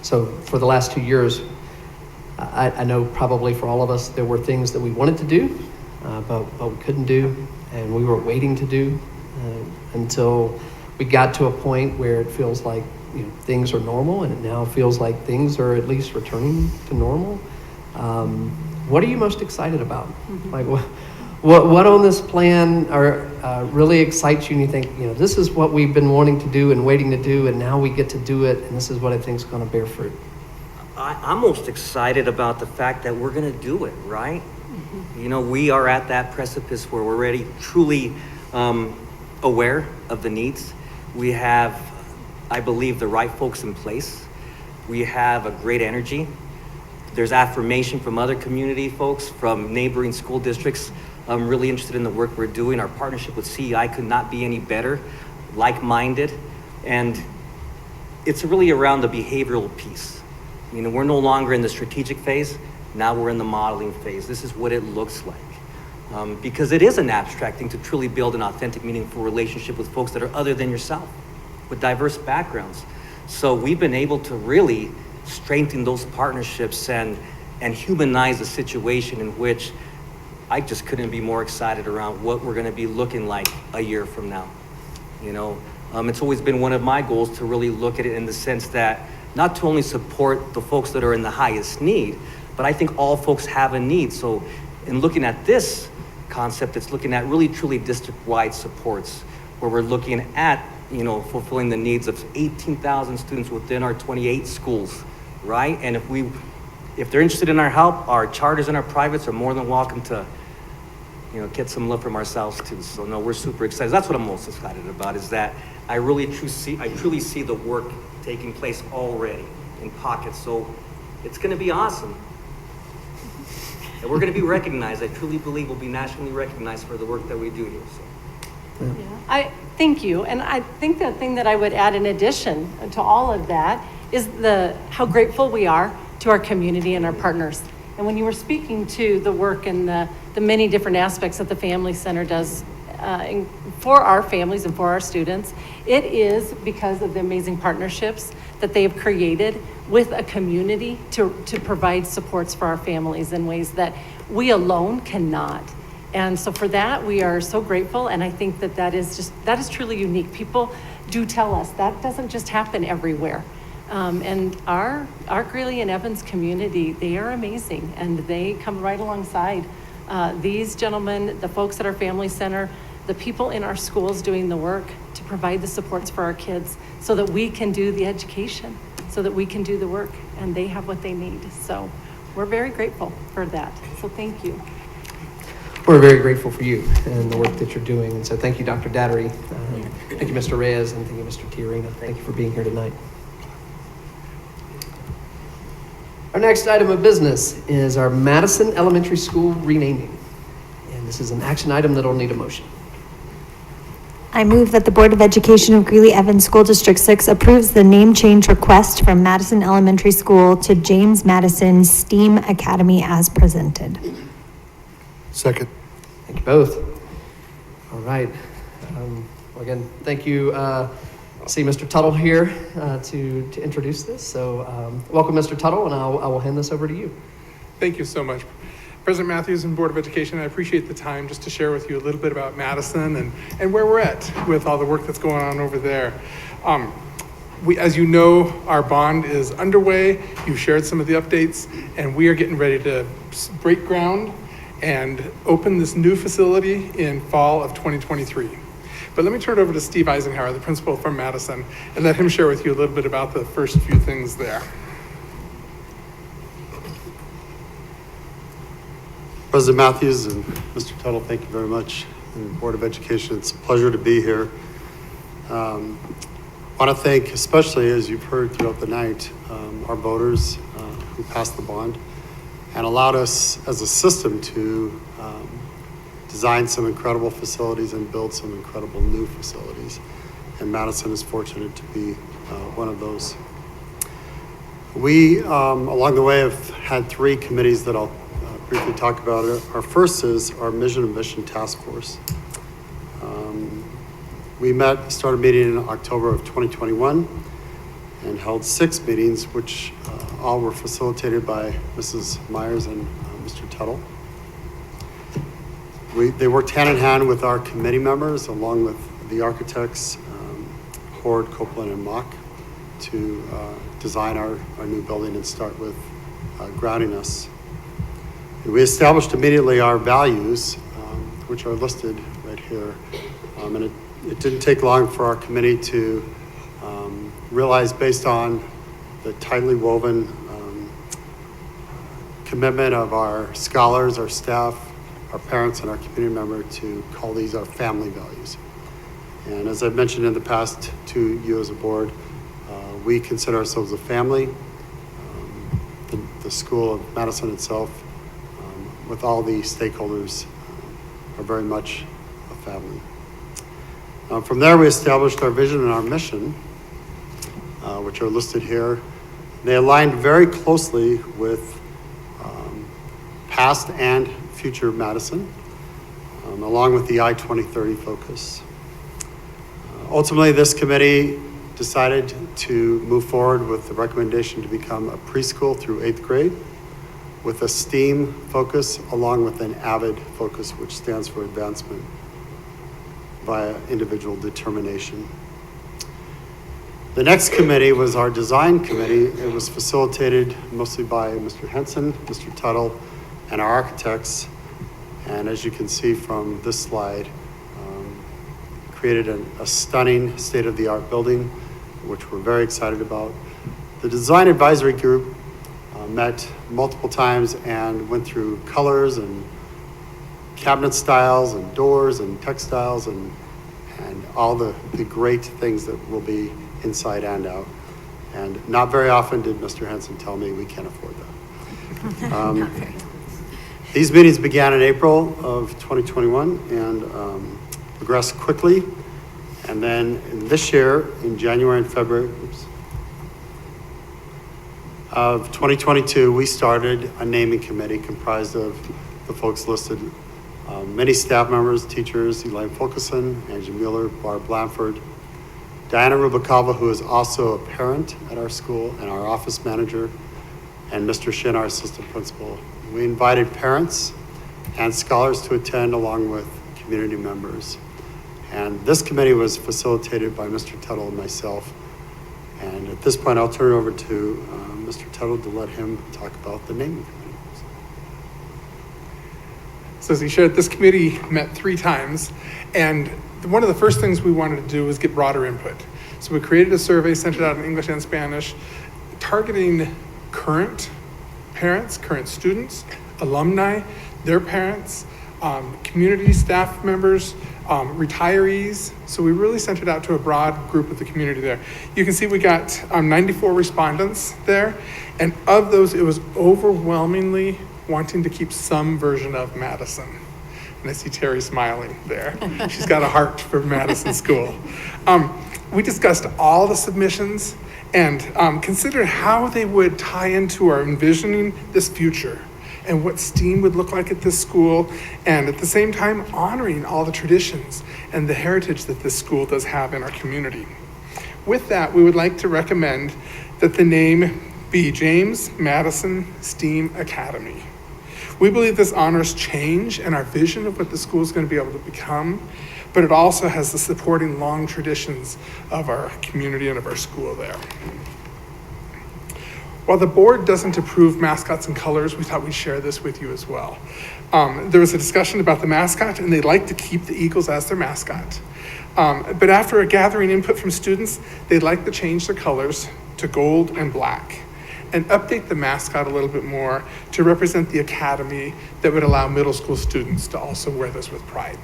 So for the last 2 years, I know probably for all of us, there were things that we wanted to do, but we couldn't do, and we were waiting to do until we got to a point where it feels like things are normal, and it now feels like things are at least returning to normal. What are you most excited about? Mm-hmm. Like what on this plan really excites you, and you think, this is what we've been wanting to do and waiting to do, and now we get to do it, and this is what I think is going to bear fruit? I'm most excited about the fact that we're going to do it, right? Mm-hmm. We are at that precipice where we're already truly aware of the needs. We have, I believe, the right folks in place. We have a great energy. There's affirmation from other community folks, from neighboring school districts. I'm really interested in the work we're doing. Our partnership with CEI could not be any better, like-minded, and it's really around the behavioral piece. We're no longer in the strategic phase. Now we're in the modeling phase. This is what it looks like. Because it is an abstract thing to truly build an authentic, meaningful relationship with folks that are other than yourself, with diverse backgrounds. So we've been able to really strengthen those partnerships and humanize the situation in which I just couldn't be more excited around what we're gonna be looking like a year from now. It's always been one of my goals to really look at it in the sense that not to only support the folks that are in the highest need, but I think all folks have a need. So in looking at this concept, it's looking at really truly district-wide supports, where we're looking at fulfilling the needs of 18,000 students within our 28 schools, right? And if they're interested in our help, our charters and our privates are more than welcome to get some love from ourselves too. So no, we're super excited. That's what I'm most excited about, is that I truly see the work taking place already in pockets. So it's going to be awesome. And we're going to be recognized. I truly believe we'll be nationally recognized for the work that we do here. So. Yeah. I thank you. And I think the thing that I would add in addition to all of that is how grateful we are to our community and our partners. And when you were speaking to the work and the many different aspects that the Family Center does for our families and for our students, it is because of the amazing partnerships that they have created with a community to provide supports for our families in ways that we alone cannot. And so for that, we are so grateful. And I think that is truly unique. People do tell us that doesn't just happen everywhere. And our Greeley and Evans community, they are amazing, and they come right alongside these gentlemen, the folks at our Family Center, the people in our schools doing the work to provide the supports for our kids so that we can do the education, so that we can do the work, and they have what they need. So we're very grateful for that. So thank you. We're very grateful for you and the work that you're doing. And so thank you, Dr. Dattery. Thank you, Mr. Reyes, and thank you, Mr. Tiarina. Thank you for being here tonight. Our next item of business is our Madison Elementary School renaming. And this is an action item that'll need a motion. I move that the Board of Education of Greeley Evans School District 6 approves the name change request from Madison Elementary School to James Madison STEAM Academy as presented. Second. Thank you both. All right. Well, again, thank you. See Mr. Tuttle here to introduce this. So welcome, Mr. Tuttle, and I will hand this over to you. Thank you so much. President Matthews and Board of Education, I appreciate the time just to share with you a little bit about Madison and where we're at with all the work that's going on over there. As you know, our bond is underway. You've shared some of the updates, and we are getting ready to break ground and open this new facility in fall of 2023. But let me turn it over to Steve Eisenhower, the principal from Madison, and let him share with you a little bit about the first few things there. President Matthews and Mr. Tuttle, thank you very much. and Board of Education. It's a pleasure to be here. I want to thank, especially as you've heard throughout the night, our voters who passed the bond and allowed us as a system to design some incredible facilities and build some incredible new facilities. And Madison is fortunate to be one of those. We, along the way, have had 3 committees that I'll briefly talk about. Our first is our Mission and Vision Task Force. We started meeting in October of 2021 and held 6 meetings, which all were facilitated by Mrs. Myers and Mr. Tuttle. They worked hand in hand with our committee members, along with the architects, Horde, Copeland, and Mock, to design our new building and start with grounding us. And we established immediately our values, which are listed right here. And it didn't take long for our committee to realize, based on the tightly woven commitment of our scholars, our staff, our parents, and our community member, to call these our family values. And as I've mentioned in the past to you as a board, we consider ourselves a family. The School of Madison itself, with all the stakeholders, are very much a family. From there, we established our vision and our mission, which are listed here. They aligned very closely with past and future Madison, along with the I-2030 focus. Ultimately, this committee decided to move forward with the recommendation to become a preschool through 8th grade with a STEAM focus, along with an AVID focus, which stands for advancement via individual determination. The next committee was our design committee. It was facilitated mostly by Mr. Henson, Mr. Tuttle, and our architects. And as you can see from this slide, created a stunning state-of-the-art building, which we're very excited about. The design advisory group met multiple times and went through colors and cabinet styles and doors and textiles and all the great things that will be inside and out. And not very often did Mr. Henson tell me we can't afford that. These meetings began in April of 2021 and progressed quickly. And then in this year, in January and February of 2022, we started a naming committee comprised of the folks listed, many staff members, teachers, Elaine Fulkerson, Angie Mueller, Barb Blanford, Diana Rubicava, who is also a parent at our school, and our office manager, and Mr. Shin, our assistant principal. We invited parents and scholars to attend, along with community members. And this committee was facilitated by Mr. Tuttle and myself. And at this point, I'll turn it over to Mr. Tuttle to let him talk about the naming committee. So as he shared, this committee met 3 times, and one of the first things we wanted to do was get broader input. So we created a survey, sent it out in English and Spanish, targeting current parents, current students, alumni, their parents, community staff members, retirees. So we really sent it out to a broad group of the community there. You can see we got 94 respondents there, and of those, it was overwhelmingly wanting to keep some version of Madison. And I see Terry smiling there. She's got a heart for Madison School. We discussed all the submissions and considered how they would tie into our envisioning this future and what STEAM would look like at this school, and at the same time honoring all the traditions and the heritage that this school does have in our community. With that, we would like to recommend that the name be James Madison STEAM Academy. We believe this honors change and our vision of what the school is going to be able to become, but it also has the supporting long traditions of our community and of our school there. While the board doesn't approve Mascots and Colors, we thought we'd share this with you as well. There was a discussion about the mascot, and they'd like to keep the Eagles as their mascot. But after a gathering input from students, they'd like to change their colors to gold and black and update the mascot a little bit more to represent the academy that would allow middle school students to also wear this with pride.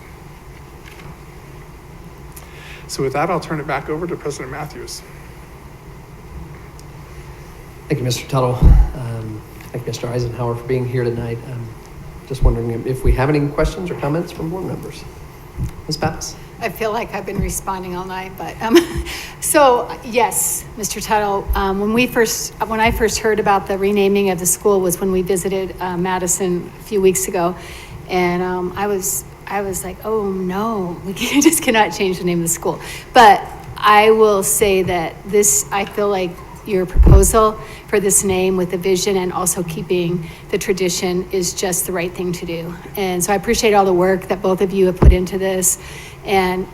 So with that, I'll turn it back over to President Matthews. Thank you, Mr. Tuttle. Thank you, Mr. Eisenhower, for being here tonight. Just wondering if we have any questions or comments from board members. Ms. Pappas? I feel like I've been responding all night, but so yes, Mr. Tuttle. When I first heard about the renaming of the school was when we visited Madison a few weeks ago, and I was like, oh no, we just cannot change the name of the school. But I will say that I feel like your proposal for this name with the vision and also keeping the tradition is just the right thing to do. And so I appreciate all the work that both of you have put into this. And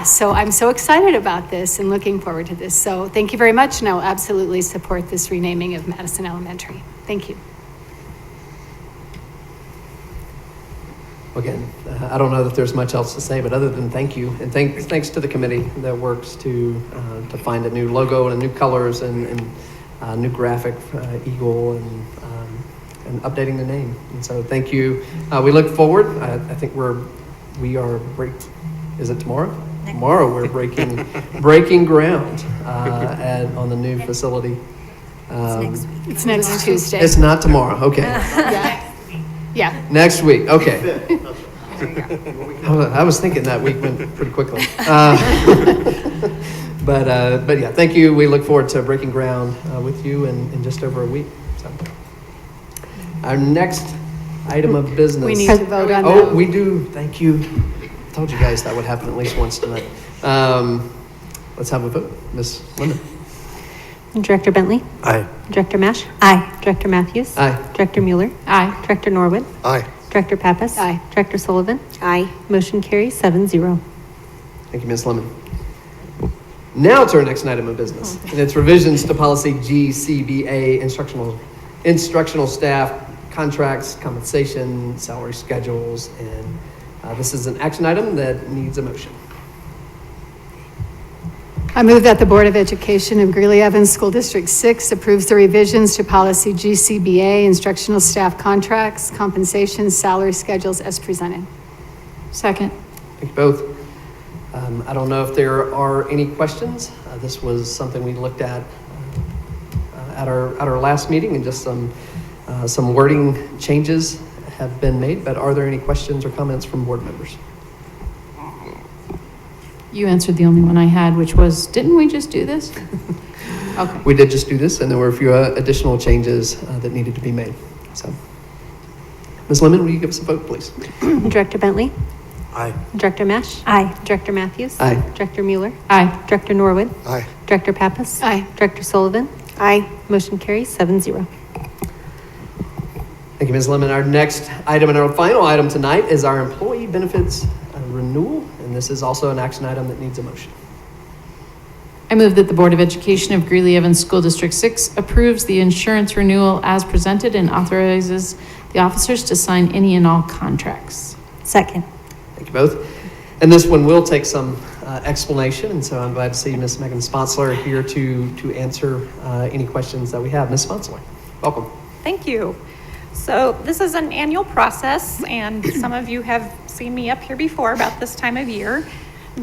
so I'm so excited about this and looking forward to this. So thank you very much, and I will absolutely support this renaming of Madison Elementary. Thank you. Again, I don't know that there's much else to say, but other than thank you, and thanks to the committee that works to find a new logo and new colors and new graphic eagle and updating the name. And so thank you. We look forward. I think we are is it tomorrow? Tomorrow we're breaking ground on the new facility. It's next Tuesday. It's not tomorrow. Okay. Yeah. Next week. Okay. I was thinking that week went pretty quickly. But yeah, thank you. We look forward to breaking ground with you in just over a week. So, our next item of business. We need to vote on that. Oh, we do. Thank you. I told you guys that would happen at least once tonight. Let's have a vote. Ms. Lemon. Director Bentley? Aye. Director Mash? Aye. Director Matthews? Aye. Director Mueller? Aye. Director Norwood? Aye. Director Pappas? Aye. Director Sullivan? Aye. Motion carries 7-0. Thank you, Ms. Lemon. Now to our next item of business, and it's revisions to policy GCBA, instructional staff contracts, compensation, salary schedules, and this is an action item that needs a motion. I move that the Board of Education of Greeley Evans School District 6 approves the revisions to policy GCBA, instructional staff contracts, compensation, salary schedules as presented. Second. Thank you both. I don't know if there are any questions. This was something we looked at our last meeting, and just some wording changes have been made, but are there any questions or comments from board members? You answered the only one I had, which was, didn't we just do this? Okay. We did just do this, and there were a few additional changes that needed to be made. So, Ms. Lemon, will you give us a vote, please? Director Bentley? Aye. Director Mash? Aye. Director Matthews? Aye. Director Mueller? Aye. Director Norwood? Aye. Director Pappas? Aye. Director Sullivan? Aye. Motion carries 7-0. Thank you, Ms. Lemon. Our next item and our final item tonight is our employee benefits renewal, and this is also an action item that needs a motion. I move that the Board of Education of Greeley Evans School District 6 approves the insurance renewal as presented and authorizes the officers to sign any and all contracts. Second. Thank you both. And this one will take some explanation, and so I'm glad to see Ms. Megan Sponsler here to answer any questions that we have. Ms. Sponsler, welcome. Thank you. So this is an annual process, and some of you have seen me up here before about this time of year,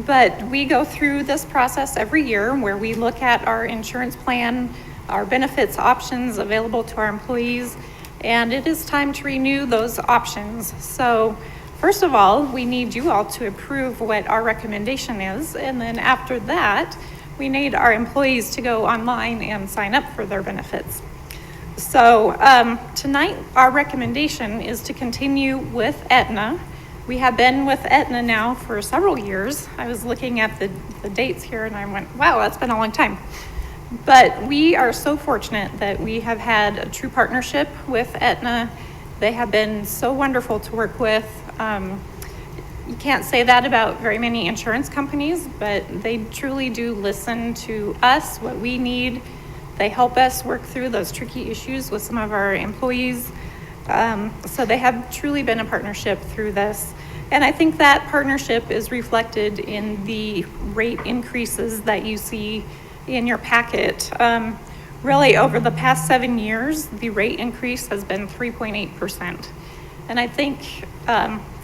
but we go through this process every year where we look at our insurance plan, our benefits options available to our employees, and it is time to renew those options. So first of all, we need you all to approve what our recommendation is, and then after that, we need our employees to go online and sign up for their benefits. So tonight, our recommendation is to continue with Aetna. We have been with Aetna now for several years. I was looking at the dates here and I went, wow, that's been a long time. But we are so fortunate that we have had a true partnership with Aetna. They have been so wonderful to work with. You can't say that about very many insurance companies, but they truly do listen to us, what we need. They help us work through those tricky issues with some of our employees. So they have truly been a partnership through this. And I think that partnership is reflected in the rate increases that you see in your packet. Really, over the past 7 years, the rate increase has been 3.8%. And I think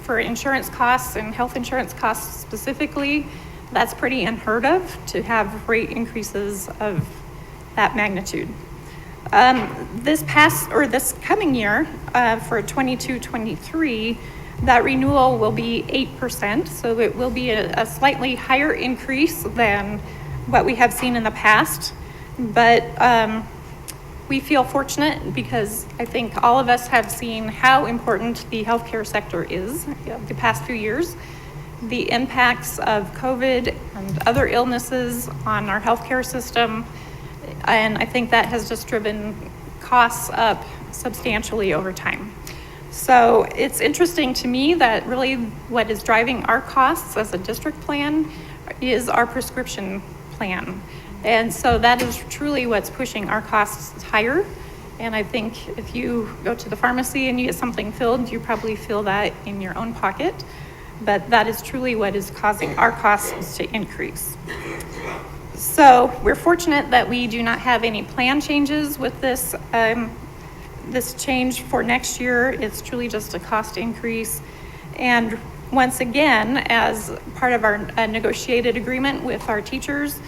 for insurance costs and health insurance costs specifically, That's pretty unheard of to have rate increases of that magnitude. This coming year, for 22-23, that renewal will be 8%, so it will be a slightly higher increase than what we have seen in the past. But we feel fortunate because I think all of us have seen how important the healthcare sector is the past few years. The impacts of COVID and other illnesses on our healthcare system, and I think that has just driven costs up substantially over time. So it's interesting to me that really what is driving our costs as a district plan is our prescription plan. And so that is truly what's pushing our costs higher. And I think if you go to the pharmacy and you get something filled, you probably feel that in your own pocket. But that is truly what is causing our costs to increase. So we're fortunate that we do not have any plan changes with this this change for next year. It's truly just a cost increase. And once again, as part of our negotiated agreement with our teachers,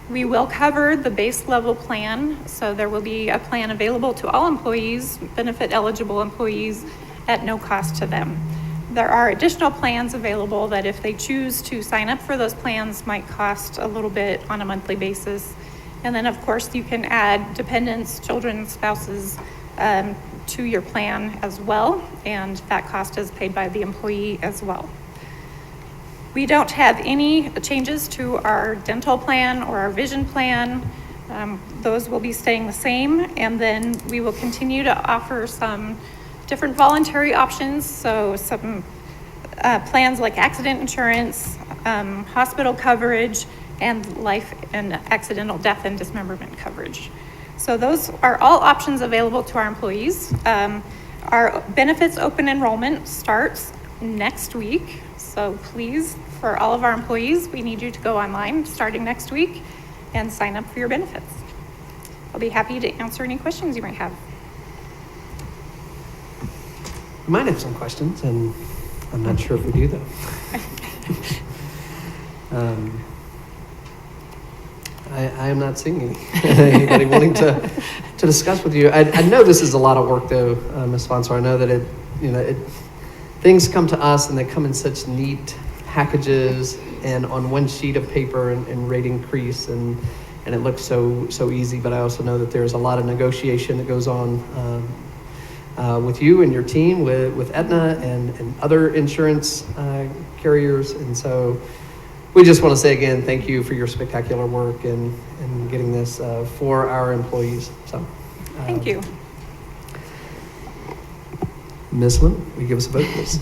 we will cover the base level plan. So there will be a plan available to all employees, benefit eligible employees, at no cost to them. There are additional plans available that if they choose to sign up for those plans might cost a little bit on a monthly basis. And then of course you can add dependents, children, spouses to your plan as well. And that cost is paid by the employee as well. We don't have any changes to our dental plan or our vision plan. Those will be staying the same. And then we will continue to offer some different voluntary options. So some plans like accident insurance, hospital coverage, and life and accidental death and dismemberment coverage. So those are all options available to our employees. Our benefits open enrollment starts next week. So please, for all of our employees, we need you to go online starting next week and sign up for your benefits. I'll be happy to answer any questions you might have. We might have some questions, and I'm not sure if we do though. I am not seeing anybody wanting to discuss with you. I know this is a lot of work though, Ms. Sponsor. I know that things come to us and they come in such neat packages and on one sheet of paper and rate increase and it looks so easy, but I also know that there's a lot of negotiation that goes on with you and your team, with Aetna and other insurance carriers. And so we just want to say again, thank you for your spectacular work and getting this for our employees. So thank you. Ms. Lynn, will you give us a vote, please?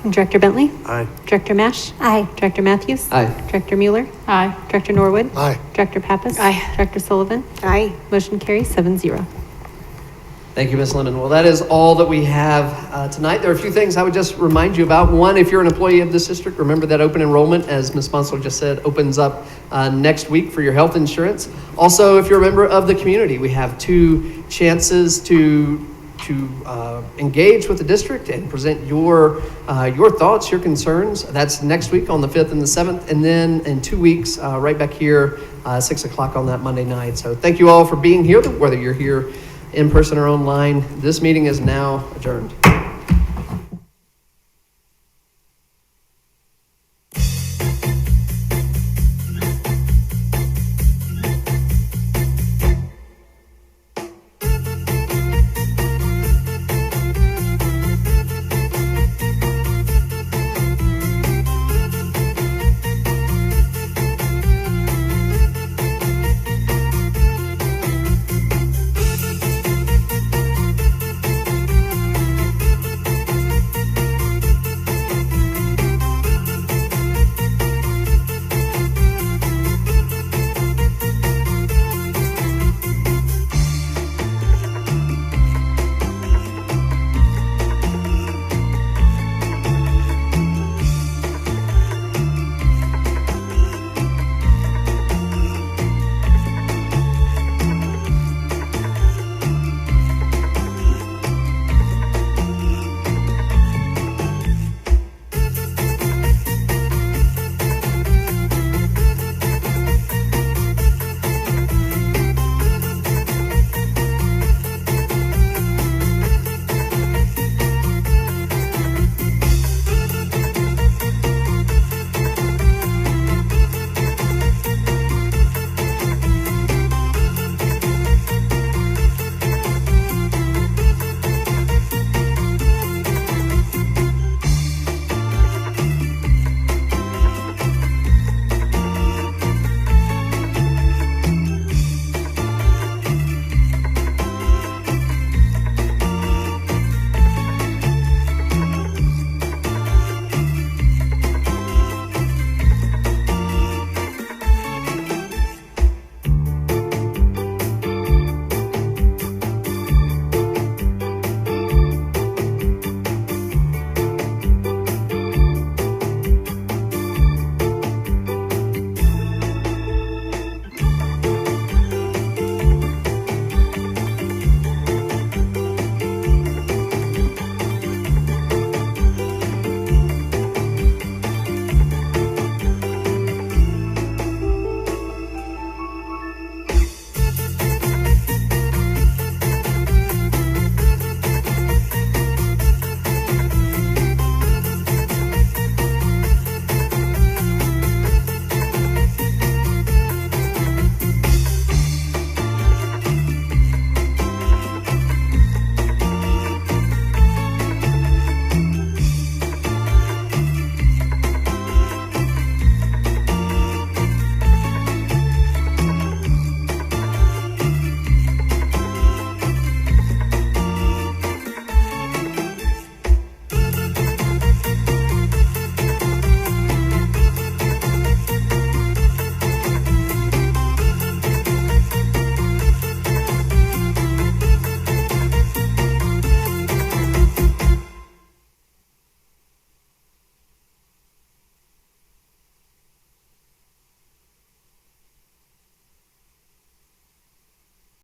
Director Bentley? Aye. Director Mash? Aye. Director Matthews? Aye. Director Mueller? Aye. Director Norwood? Aye. Director Pappas? Aye. Director Sullivan? Aye. Motion carries 7-0. Thank you, Ms. Linden. Well, that is all that we have tonight. There are a few things I would just remind you about. One, if you're an employee of this district, remember that open enrollment, as Ms. Sponsor just said, opens up next week for your health insurance. Also, if you're a member of the community, we have 2 chances to engage with the district and present your thoughts, your concerns. That's next week on the 5th and the 7th, and then in 2 weeks, right back here, 6 o'clock on that Monday night. So thank you all for being here, whether you're here in person or online. This meeting is now adjourned.